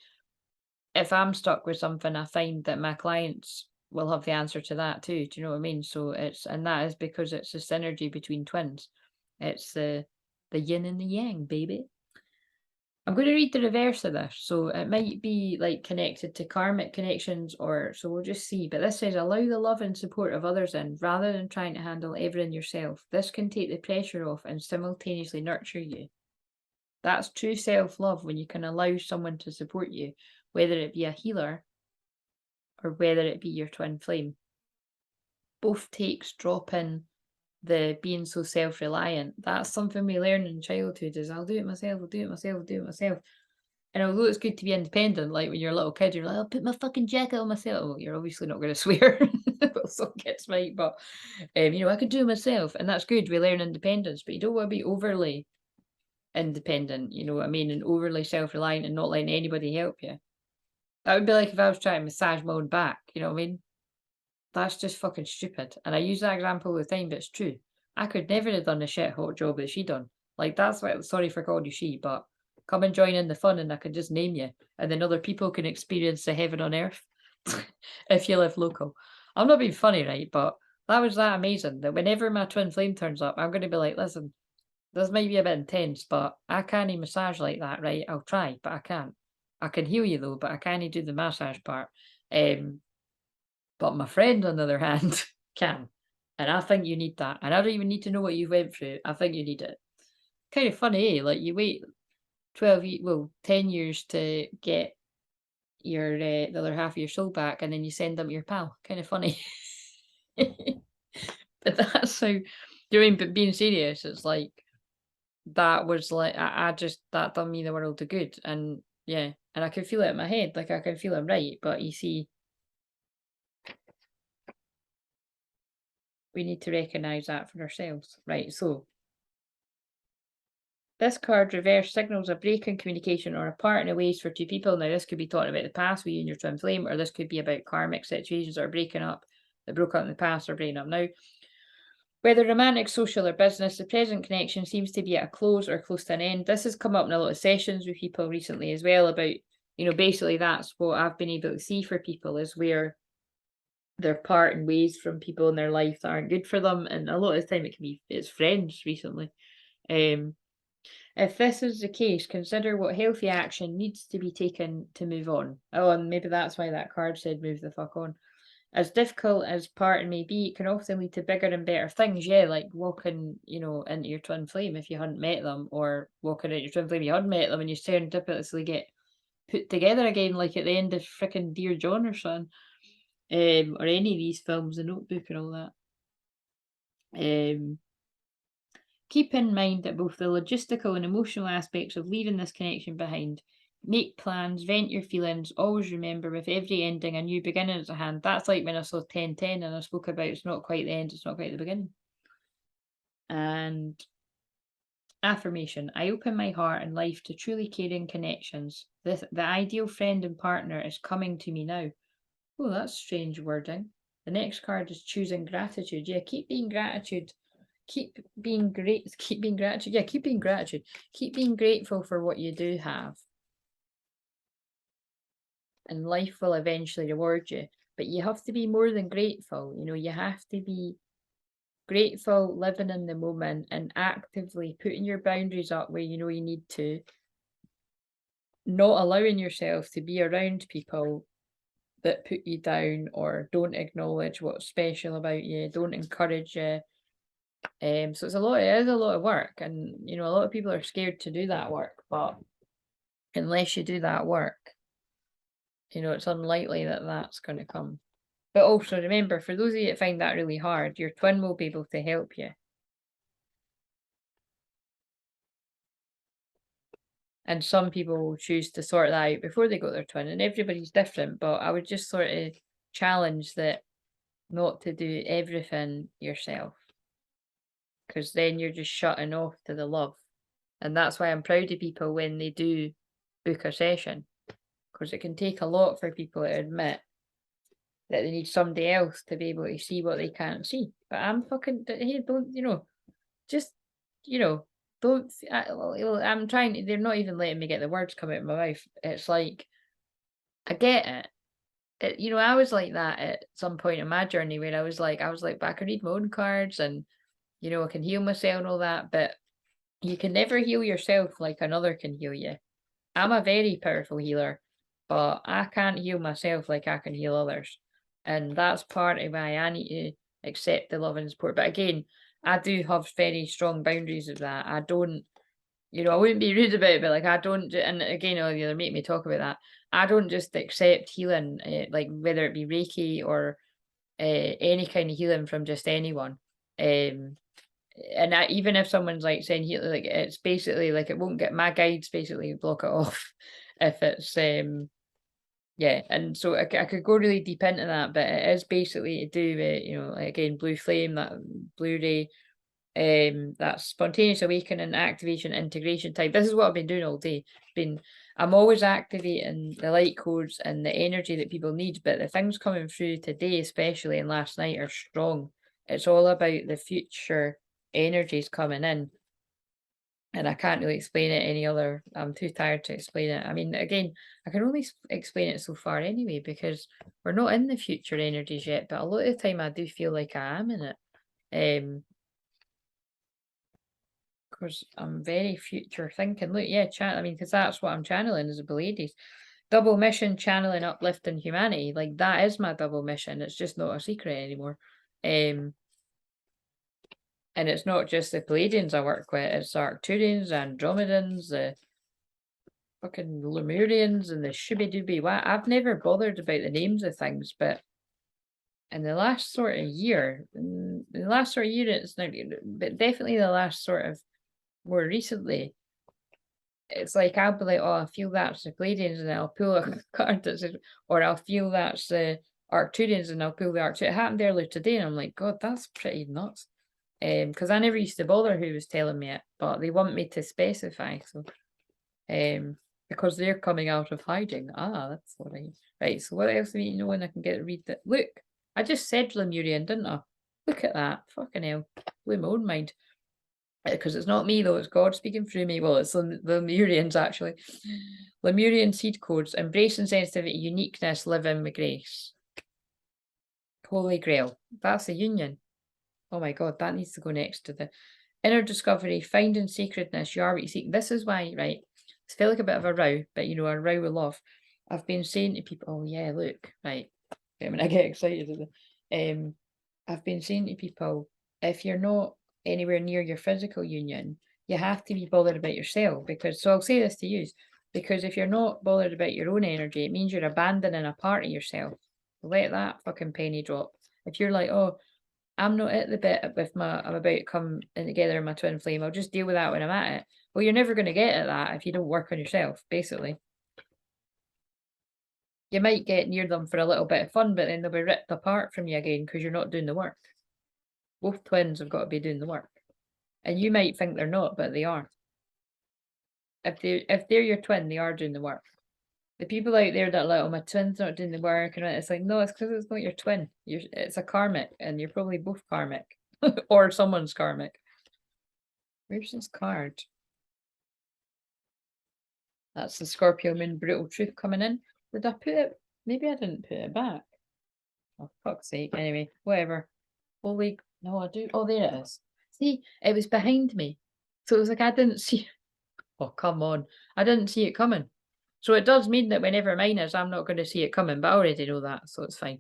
if I'm stuck with something, I find that my clients will have the answer to that too. Do you know what I mean? So and that is because it's a synergy between twins. It's the yin and the yang, baby. I'm going to read the reverse of this. So it might be like connected to karmic connections, so we'll just see. But this says, allow the love and support of others in rather than trying to handle everything yourself. This can take the pressure off and simultaneously nurture you. That's true self-love, when you can allow someone to support you, whether it be a healer or whether it be your twin flame. Both takes dropping the being so self-reliant. That's something we learn in childhood, is I'll do it myself, I'll do it myself, I'll do it myself. And although it's good to be independent, like when you're a little kid, you're like, I'll put my fucking jacket on myself. Well, you're obviously not going to swear. Well, some kids might, but I could do it myself. And that's good. We learn independence, but you don't want to be overly independent, you know what I mean, and overly self-reliant and not letting anybody help you. That would be like if I was trying to massage my own back, you know what I mean? That's just fucking stupid. And I use that example all the time, but it's true. I could never have done the shit hot job that she done. Like, that's why, sorry for calling you she, but come and join in the fun and I can just name you. And then other people can experience the heaven on earth if you live local. I'm not being funny, right? But that was that amazing that whenever my twin flame turns up, I'm going to be like, listen, this might be a bit intense, but I can't massage like that, right? I'll try, but I can't. I can heal you though, but I can't do the massage part. But my friend, on the other hand, can. And I think you need that. And I don't even need to know what you went through. I think you need it. Kind of funny, eh? Like you wait 10 years to get your the other half of your soul back, and then you send them your pal. Kind of funny. But that's how, but being serious, it's like, that was like, I just, that done me the world of good. And yeah, and I can feel it in my head, like I can feel it right. But you see, we need to recognize that for ourselves, right? So this card reverse signals a break in communication or a part in ways for two people. Now, this could be talking about the past with you and your twin flame, or this could be about karmic situations that are breaking up, that broke up in the past or breaking up now. Whether romantic, social, or business, the present connection seems to be at a close or close to an end. This has come up in a lot of sessions with people recently as well about, basically that's what I've been able to see for people, is where they're parting ways from people in their life that aren't good for them. And a lot of the time it's friends recently. If this is the case, consider what healthy action needs to be taken to move on. Oh, and maybe that's why that card said move the fuck on. As difficult as parting may be, it can often lead to bigger and better things. Yeah, like walking, into your twin flame if you hadn't met them, or walking into your twin flame, you hadn't met them, and you serendipitously get put together again, like at the end of fricking Dear John or something. Or any of these films, The Notebook and all that. Keep in mind that both the logistical and emotional aspects of leaving this connection behind. Make plans, vent your feelings, always remember with every ending a new beginning is at hand. That's like when I saw 1010 and I spoke about it's not quite the end, it's not quite the beginning. And Affirmation. I open my heart and life to truly caring connections. The ideal friend and partner is coming to me now. Oh, that's strange wording. The next card is choosing gratitude. Yeah, keep being gratitude. Keep being great. Keep being gratitude. Yeah, keep being gratitude. Keep being grateful for what you do have. And life will eventually reward you. But you have to be more than grateful. You know, you have to be grateful, living in the moment, and actively putting your boundaries up where you know you need to. Not allowing yourself to be around people that put you down or don't acknowledge what's special about you, don't encourage you. So it is a lot of work, and you know, a lot of people are scared to do that work, but unless you do that work, you know, it's unlikely that that's going to come. But also remember, for those of you that find that really hard, your twin will be able to help you. And some people will choose to sort that out before they got their twin, and everybody's different, but I would just sort of challenge that not to do everything yourself, because then you're just shutting off to the love. And that's why I'm proud of people when they do book a session, because it can take a lot for people to admit that they need somebody else to be able to see what they can't see. But I'm fucking, hey, don't, you know, just, you know, don't, I'm trying, they're not even letting me get the words come out of my mouth. It's like, I get it. You know, I was like that at some point in my journey where I was like, but I can read my own cards and, you know, I can heal myself and all that, but you can never heal yourself like another can heal you. I'm a very powerful healer, but I can't heal myself like I can heal others. And that's part of why I need to accept the love and support. But again, I do have very strong boundaries of that. I don't, you know, I wouldn't be rude about it, but like I don't, and again, I'll either make me talk about that. I don't just accept healing, like whether it be Reiki or any kind of healing from just anyone. And even if someone's like saying heal, like it's basically like it won't get my guides basically block it off if it's yeah. And so I could go really deep into that, but it is basically to do with, you know, like again, blue flame, that blue ray, that spontaneous awakening, activation, integration type. This is what I've been doing all day. I'm always activating the light codes and the energy that people need, but the things coming through today, especially and last night, are strong. It's all about the future energies coming in. And I can't really explain it any other. I'm too tired to explain it. I mean, again, I can only explain it so far anyway, because we're not in the future energies yet, but a lot of the time I do feel like I am in it. Because I'm very future thinking. Look, yeah, I mean, because that's what I'm channeling as a Pleiades. Double mission, channeling, uplifting humanity. Like that is my double mission. It's just not a secret anymore. And it's not just the Pleiadians I work with, it's the Arcturians, Andromedans, the fucking Lemurians, and the shibby-dooby. I've never bothered about the names of things, but in the last sort of year, it's not, but definitely the last sort of more recently, it's like I'll be like, oh, I feel that's the Pleiadians, and I'll pull a card that says, or I'll feel that's the Arcturians, and I'll pull the Arcturians. It happened earlier today, and I'm like, God, that's pretty nuts. Because I never used to bother who was telling me it, but they want me to specify. So, because they're coming out of hiding. Ah, that's what I. Right. So what else do you know when I can read that? Look, I just said Lemurian, didn't I? Look at that. Fucking hell. Blew my own mind. Because it's not me though, it's God speaking through me. Well, it's the Lemurians actually. Lemurian seed codes: embrace sensitivity, uniqueness, live in with grace. Holy Grail. That's a union. Oh my God, that needs to go next to the inner discovery, finding sacredness. You are what you seek. This is why, right? It's felt like a bit of a row, but you know, a row with love. I've been saying to people, oh yeah, look, right. I mean, I get excited. I've been saying to people, if you're not anywhere near your physical union, you have to be bothered about yourself. Because, so I'll say this to you, because if you're not bothered about your own energy, it means you're abandoning a part of yourself. Let that fucking penny drop. If you're like, oh, I'm not at the bit with I'm about to come in together in my twin flame, I'll just deal with that when I'm at it. Well, you're never going to get at that if you don't work on yourself, basically. You might get near them for a little bit of fun, but then they'll be ripped apart from you again because you're not doing the work. Both twins have got to be doing the work. And you might think they're not, but they are. If they're your twin, they are doing the work. The people out there that are like, oh, my twin's not doing the work, and it's like, no, it's because it's not your twin. It's a karmic, and you're probably both karmic, or someone's karmic. Where's this card? That's the Scorpio Moon Brutal Truth coming in. Did I put it? Maybe I didn't put it back. Oh, fuck's sake. Anyway, whatever. Holy, no, I do. Oh, there it is. See, it was behind me. So it was like I didn't see. Oh, come on. I didn't see it coming. So it does mean that whenever mine is, I'm not going to see it coming, but I already know that, so it's fine.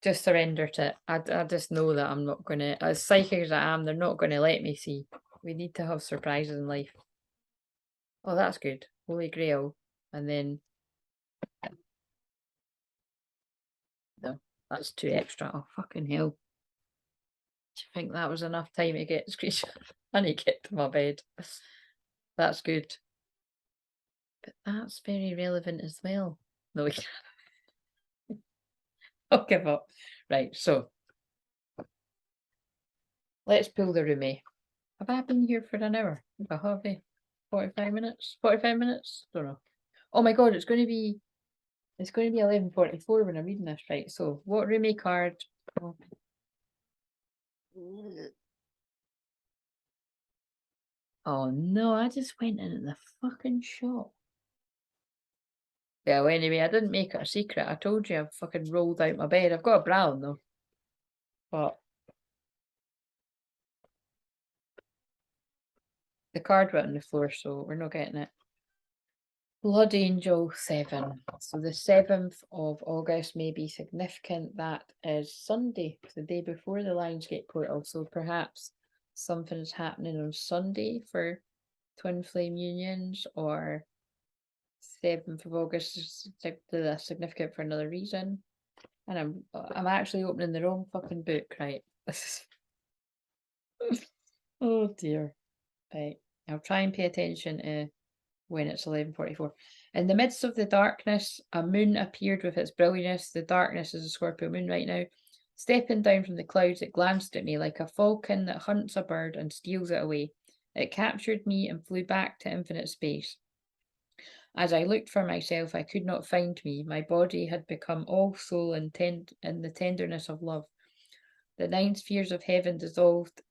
Just surrender to it. I just know that I'm not going to, as psychic as I am, they're not going to let me see. We need to have surprises in life. Oh, that's good. Holy Grail. And then, no, that's 2 extra. Oh, fucking hell. Do you think that was enough time to get screenshot? I need to get to my bed. That's good. But that's very relevant as well. No, we can't. I'll give up. Right, so let's pull the RUMI. Have I been here for an hour? Have I? 45 minutes? 45 minutes? Don't know. Oh my god, it's going to be 11:44 when I'm reading this, right? So what RUMI card? Oh no, I just went in the fucking shop. Yeah, well, anyway, I didn't make it a secret. I told you I fucking rolled out my bed. I've got a brown though. But the card went on the floor, so we're not getting it. Blood Angel 7. So the 7th of August may be significant. That is Sunday, the day before the Lionsgate portal. So perhaps something is happening on Sunday for twin flame unions, or 7th of August is significant for another reason. And I'm actually opening the wrong fucking book, right? Oh dear. Right. I'll try and pay attention to when it's 11:44. In the midst of the darkness, a moon appeared with its brilliance. The darkness is a Scorpio moon right now. Stepping down from the clouds, it glanced at me like a falcon that hunts a bird and steals it away. It captured me and flew back to infinite space. As I looked for myself, I could not find me. My body had become all soul and the tenderness of love. The 9 spheres of heaven dissolved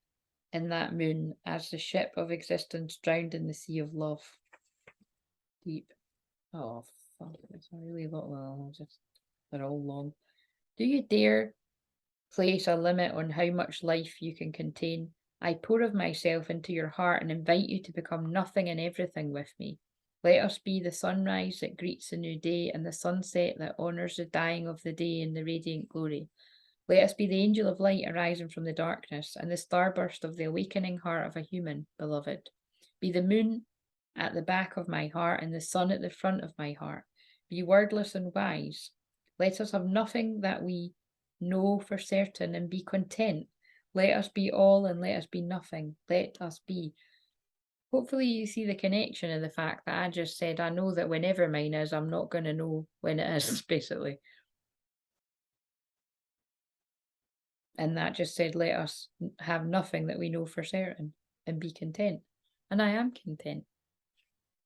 in that moon as the ship of existence drowned in the sea of love. Deep. Oh, fuck. It's a really lot of them. They're all long. Do you dare place a limit on how much life you can contain? I pour of myself into your heart and invite you to become nothing and everything with me. Let us be the sunrise that greets the new day and the sunset that honours the dying of the day in the radiant glory. Let us be the angel of light arising from the darkness and the starburst of the awakening heart of a human, beloved. Be the moon at the back of my heart and the sun at the front of my heart. Be wordless and wise. Let us have nothing that we know for certain and be content. Let us be all and let us be nothing. Let us be. Hopefully you see the connection in the fact that I just said I know that whenever mine is, I'm not going to know when it is, basically. And that just said, let us have nothing that we know for certain and be content. And I am content.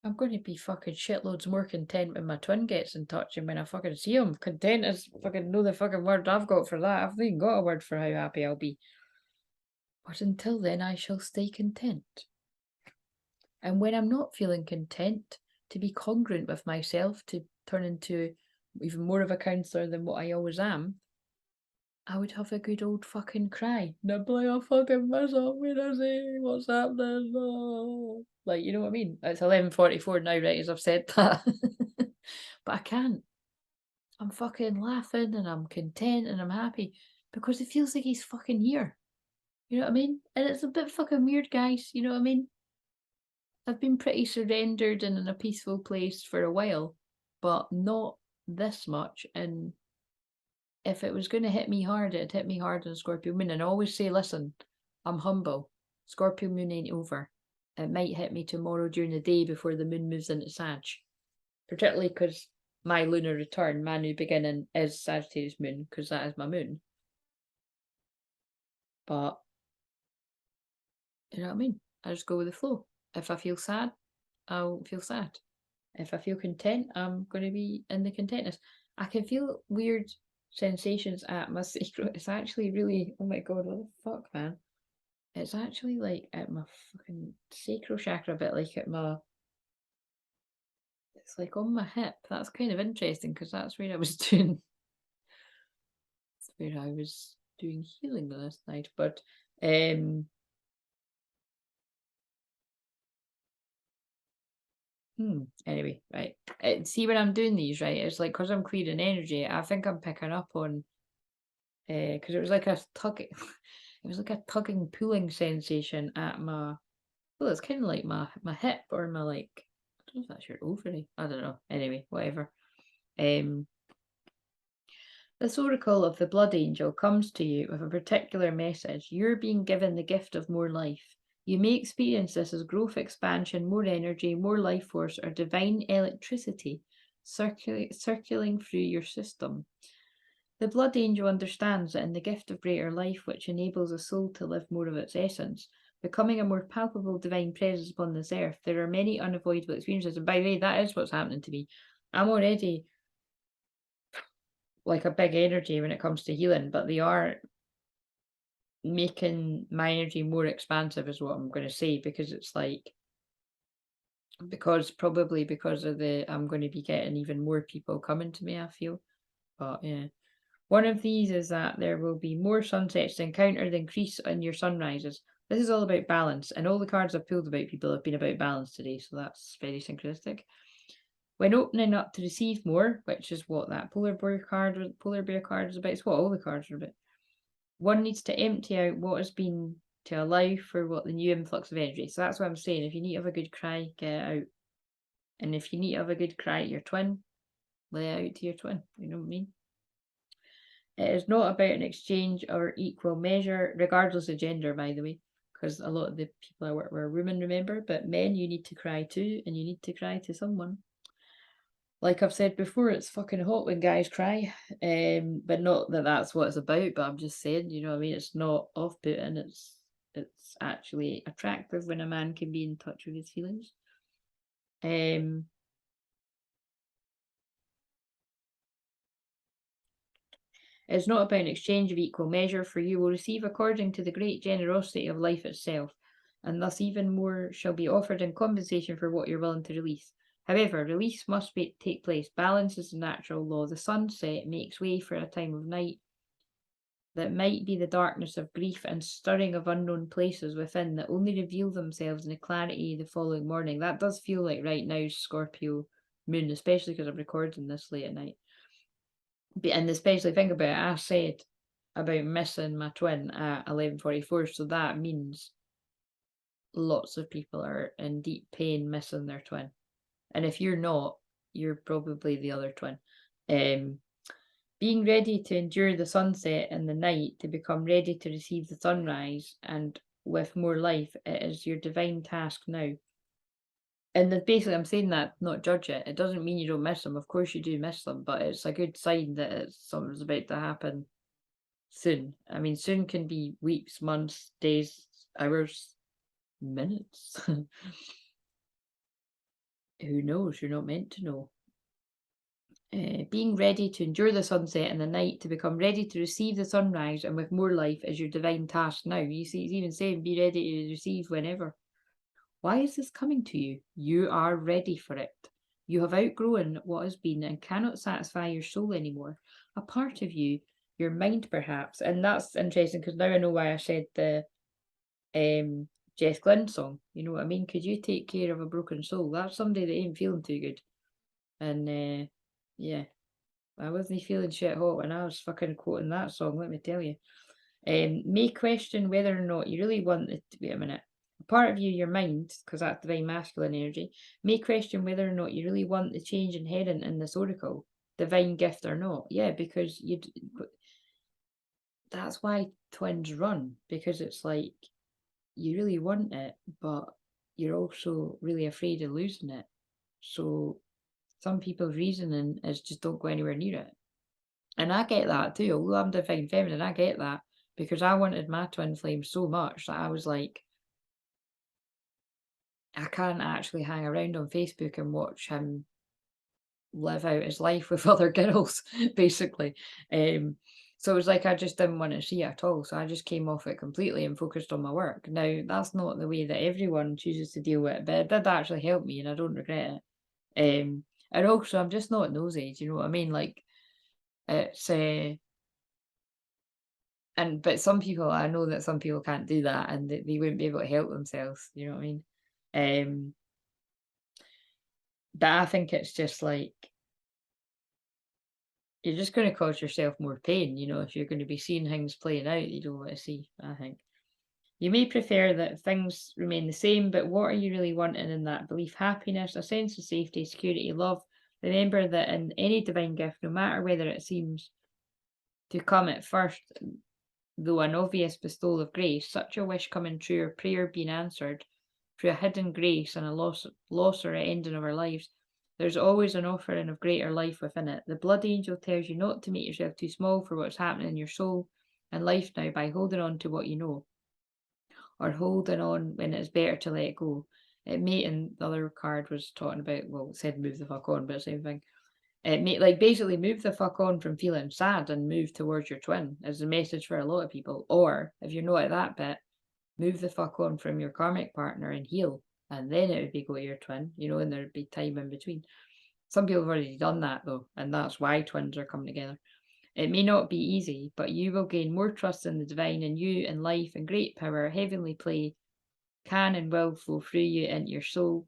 I'm going to be fucking shitloads more content when my twin gets in touch and when I fucking see him. Content is fucking no the fucking word I've got for that. I've even got a word for how happy I'll be. But until then, I shall stay content. And when I'm not feeling content, to be congruent with myself, to turn into even more of a counsellor than what I always am, I would have a good old fucking cry. Nibbling a fucking miss up, where is he? What's happening? Oh. Like, you know what I mean? It's 11:44 now, right, as I've said that. But I can't. I'm fucking laughing and I'm content and I'm happy because it feels like he's fucking here. You know what I mean? And it's a bit fucking weird, guys. You know what I mean? I've been pretty surrendered and in a peaceful place for a while, but not this much. And if it was going to hit me hard, it'd hit me hard on Scorpio Moon. And I always say, listen, I'm humble. Scorpio Moon ain't over. It might hit me tomorrow during the day before the moon moves into Sag. Particularly because my lunar return, my new beginning, is Sagittarius moon, because that is my moon. But, you know what I mean? I just go with the flow. If I feel sad, I'll feel sad. If I feel content, I'm going to be in the contentness. I can feel weird sensations at my sacral. It's actually really, oh my god, what the fuck, man? It's actually like at my fucking sacral chakra, a bit like at my, it's like on my hip. That's kind of interesting because that's where I was doing, that's where I was doing healing last night. But anyway, right. See when I'm doing these, right? It's like because I'm clearing energy, I think I'm picking up on because it was like a tugging, it was like a tugging, pulling sensation at my. Well, it's kind of like my hip or my like. I don't know if that's your ovary. I don't know. Anyway, whatever. This oracle of the blood angel comes to you with a particular message. You're being given the gift of more life. You may experience this as growth, expansion, more energy, more life force, or divine electricity circulating through your system. The blood angel understands that in the gift of greater life, which enables a soul to live more of its essence, becoming a more palpable divine presence upon this earth, there are many unavoidable experiences. And by the way, that is what's happening to me. I'm already like a big energy when it comes to healing, but they are making my energy more expansive is what I'm going to say, because it's like, probably because of I'm going to be getting even more people coming to me, I feel. But yeah. One of these is that there will be more sunsets to encounter the increase in your sunrises. This is all about balance, and all the cards I've pulled about people have been about balance today, so that's very synchronistic. When opening up to receive more, which is what that polar bear card is about, it's what all the cards are about. One needs to empty out what has been to allow for what the new influx of energy. So that's what I'm saying. If you need to have a good cry, get it out. And if you need to have a good cry at your twin, lay it out to your twin. You know what I mean? It is not about an exchange or equal measure, regardless of gender, by the way, because a lot of the people I work with are women, remember, but men, you need to cry too, and you need to cry to someone. Like I've said before, it's fucking hot when guys cry, but not that that's what it's about, but I'm just saying, you know what I mean? It's not off-putting, it's actually attractive when a man can be in touch with his feelings. It's not about an exchange of equal measure, for you will receive according to the great generosity of life itself, and thus even more shall be offered in compensation for what you're willing to release. However, release must take place. Balance is the natural law. The sunset makes way for a time of night that might be the darkness of grief and stirring of unknown places within that only reveal themselves in the clarity the following morning. That does feel like right now Scorpio moon, especially because I'm recording this late at night. And especially think about it, I said about missing my twin at 11:44, so that means lots of people are in deep pain missing their twin. And if you're not, you're probably the other twin. Being ready to endure the sunset and the night to become ready to receive the sunrise and with more life, it is your divine task now. And basically, I'm saying that not judge it. It doesn't mean you don't miss them. Of course, you do miss them, but it's a good sign that something's about to happen soon. I mean, soon can be weeks, months, days, hours, minutes. Who knows? You're not meant to know. Being ready to endure the sunset and the night to become ready to receive the sunrise and with more life is your divine task now. You see, it's even saying be ready to receive whenever. Why is this coming to you? You are ready for it. You have outgrown what has been and cannot satisfy your soul anymore. A part of you, your mind perhaps, and that's interesting because now I know why I said the Jess Glynn song. You know what I mean? Could you take care of a broken soul? That's somebody that ain't feeling too good. And yeah, I wasn't feeling shit hot when I was fucking quoting that song, let me tell you. May question whether or not you really want it to wait a minute. A part of you, your mind, because that's divine masculine energy, may question whether or not you really want the change inherent in this oracle, divine gift or not. Yeah, because that's why twins run, because it's like you really want it, but you're also really afraid of losing it. So some people's reasoning is just don't go anywhere near it. And I get that too. Although I'm divine feminine, I get that because I wanted my twin flame so much that I was like, I can't actually hang around on Facebook and watch him live out his life with other girls, basically. So it was like I just didn't want to see it at all. So I just came off it completely and focused on my work. Now, that's not the way that everyone chooses to deal with it, but it did actually help me and I don't regret it. And also, I'm just not at those age, you know what I mean? Like, it's, but some people, I know that some people can't do that and they wouldn't be able to help themselves, you know what I mean? But I think it's just like, you're just going to cause yourself more pain, you know, if you're going to be seeing things playing out you don't want to see, I think. You may prefer that things remain the same, but what are you really wanting in that belief? Happiness, a sense of safety, security, love. Remember that in any divine gift, no matter whether it seems to come at first, though an obvious bestowal of grace, such a wish coming true or prayer being answered through a hidden grace and a loss or an ending of our lives, there's always an offering of greater life within it. The blood angel tells you not to make yourself too small for what's happening in your soul and life now by holding on to what you know, or holding on when it's better to let go. It may, and the other card was talking about, well, it said move the fuck on, but same thing. It may, like, basically move the fuck on from feeling sad and move towards your twin is the message for a lot of people. Or if you're not at that bit, move the fuck on from your karmic partner and heal. And then it would be go to your twin, you know, and there'd be time in between. Some people have already done that though, and that's why twins are coming together. It may not be easy, but you will gain more trust in the divine and you and life and great power, heavenly play can and will flow through you into your soul.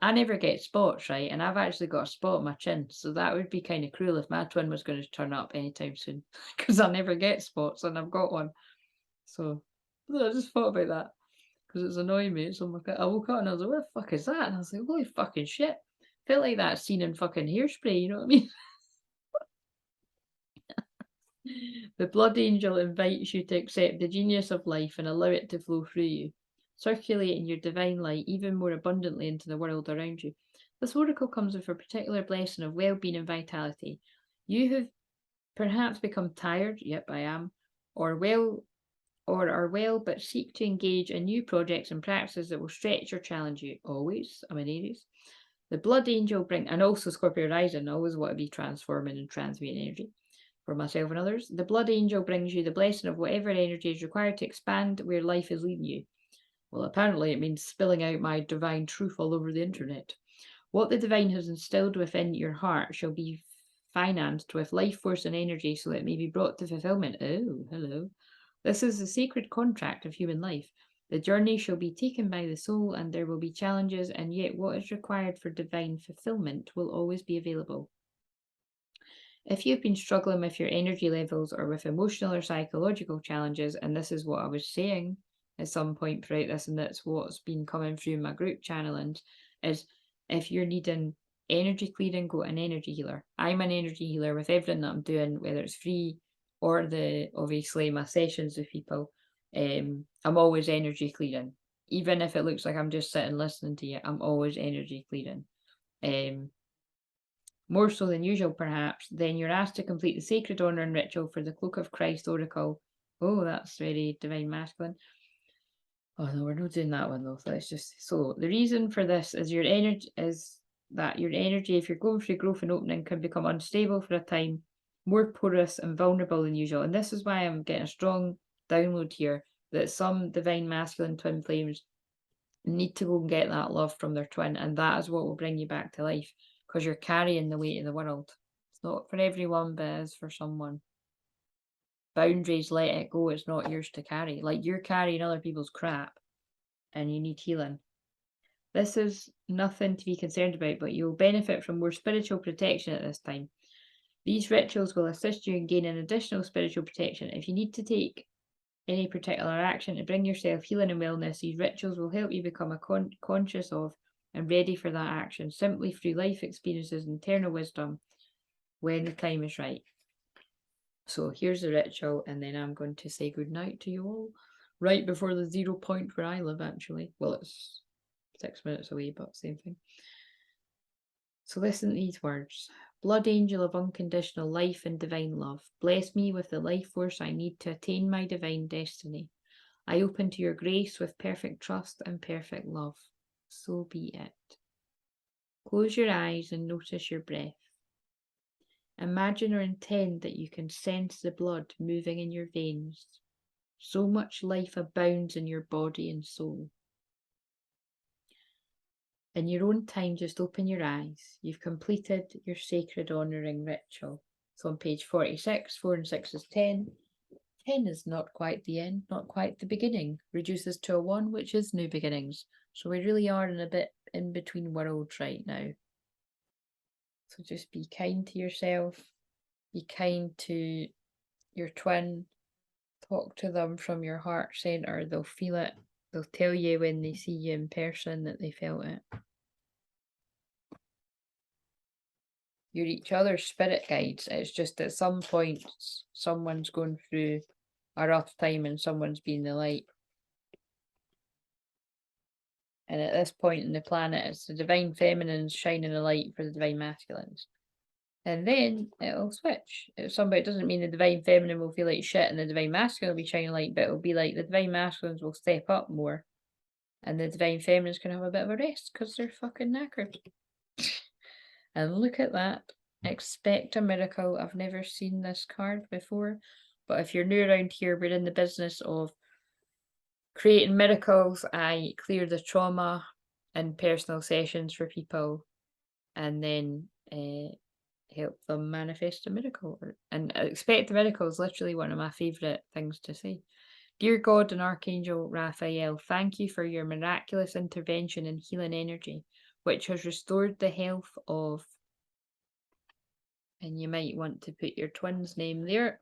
I never get spots, right? And I've actually got a spot on my chin, so that would be kind of cruel if my twin was going to turn up anytime soon, because I never get spots and I've got one. So I just thought about that because it's annoying me. So I woke up and I was like, "What the fuck is that?" And I was like, "Holy fucking shit!" Felt like that scene in fucking Hairspray. You know what I mean? The blood angel invites you to accept the genius of life and allow it to flow through you, circulating your divine light even more abundantly into the world around you. This oracle comes with a particular blessing of well-being and vitality. You have perhaps become tired, yep, I am, or are well, but seek to engage in new projects and practices that will stretch or challenge you. Always, I'm an Aries. The blood angel and also Scorpio rising, I always want to be transforming and transmuting energy for myself and others. The blood angel brings you the blessing of whatever energy is required to expand where life is leading you. Well, apparently it means spilling out my divine truth all over the internet. What the divine has instilled within your heart shall be financed with life force and energy so that it may be brought to fulfillment. Oh, hello. This is the sacred contract of human life. The journey shall be taken by the soul and there will be challenges, and yet what is required for divine fulfillment will always be available. If you've been struggling with your energy levels or with emotional or psychological challenges, and this is what I was saying at some point throughout this, and that's what's been coming through my group channelings, is if you're needing energy clearing, go to an energy healer. I'm an energy healer with everything that I'm doing, whether it's free or obviously my sessions with people. I'm always energy clearing. Even if it looks like I'm just sitting listening to you, I'm always energy clearing. More so than usual, perhaps, then you're asked to complete the sacred honor and ritual for the Cloak of Christ oracle. Oh, that's very divine masculine. Oh no, we're not doing that one though. Let's just so the reason for this is your energy if you're going through growth and opening can become unstable for a time, more porous and vulnerable than usual. And this is why I'm getting a strong download here that some divine masculine twin flames need to go and get that love from their twin, and that is what will bring you back to life because you're carrying the weight of the world. It's not for everyone, but it is for someone. Boundaries, let it go. It's not yours to carry. Like you're carrying other people's crap and you need healing. This is nothing to be concerned about, but you'll benefit from more spiritual protection at this time. These rituals will assist you in gaining additional spiritual protection. If you need to take any particular action to bring yourself healing and wellness, these rituals will help you become conscious of and ready for that action simply through life experiences and internal wisdom when the time is right. So here's the ritual, and then I'm going to say goodnight to you all right before the 0 point where I live, actually. Well, it's 6 minutes away, but same thing. So listen to these words. Blood angel of unconditional life and divine love, bless me with the life force I need to attain my divine destiny. I open to your grace with perfect trust and perfect love. So be it. Close your eyes and notice your breath. Imagine or intend that you can sense the blood moving in your veins. So much life abounds in your body and soul. In your own time, just open your eyes. You've completed your sacred honouring ritual. So on page 46, 4 and 6 is 10. 10 is not quite the end, not quite the beginning. Reduces to a 1, which is new beginnings. So we really are in a bit in between worlds right now. So just be kind to yourself. Be kind to your twin. Talk to them from your heart centre. They'll feel it. They'll tell you when they see you in person that they felt it. You're each other's spirit guides. It's just at some point someone's going through a rough time and someone's being the light. And at this point in the planet, it's the divine feminines shining a light for the divine masculines. And then it'll switch. It doesn't mean the divine feminine will feel like shit and the divine masculine will be shining light, but it'll be like the divine masculines will step up more and the divine feminines can have a bit of a rest because they're fucking knackered. And look at that. Expect a miracle. I've never seen this card before, but if you're new around here, we're in the business of creating miracles. I clear the trauma in personal sessions for people and then help them manifest a miracle. And expect the miracle is literally one of my favourite things to say. Dear God and Archangel Raphael, thank you for your miraculous intervention and healing energy, which has restored the health of, and you might want to put your twin's name there.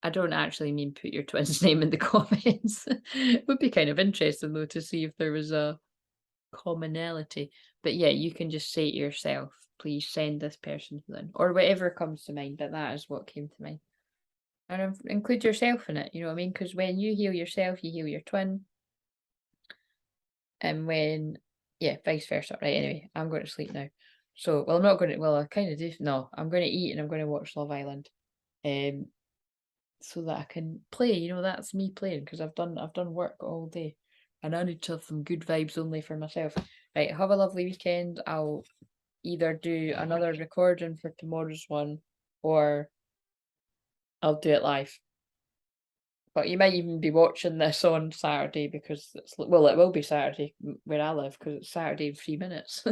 I don't actually mean put your twin's name in the comments. It would be kind of interesting though to see if there was a commonality. But yeah, you can just say to yourself, please send this person healing, or whatever comes to mind, but that is what came to mind. And include yourself in it, you know what I mean? Because when you heal yourself, you heal your twin. And when, yeah, vice versa. Right, anyway, I'm going to sleep now. So, well, I'm not going to, well, I kind of do, no, I'm going to eat and I'm going to watch Love Island. So that I can play, you know, that's me playing, because I've done work all day. And I need to have some good vibes only for myself. Right, have a lovely weekend. I'll either do another recording for tomorrow's one, or I'll do it live. But you might even be watching this on Saturday because it's, well, it will be Saturday where I live because it's Saturday in 3 minutes,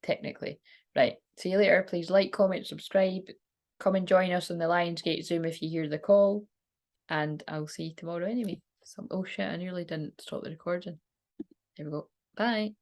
technically. Right, see you later. Please like, comment, subscribe. Come and join us on the Lionsgate Zoom if you hear the call. And I'll see you tomorrow anyway. Oh shit, I nearly didn't stop the recording. There we go. Bye.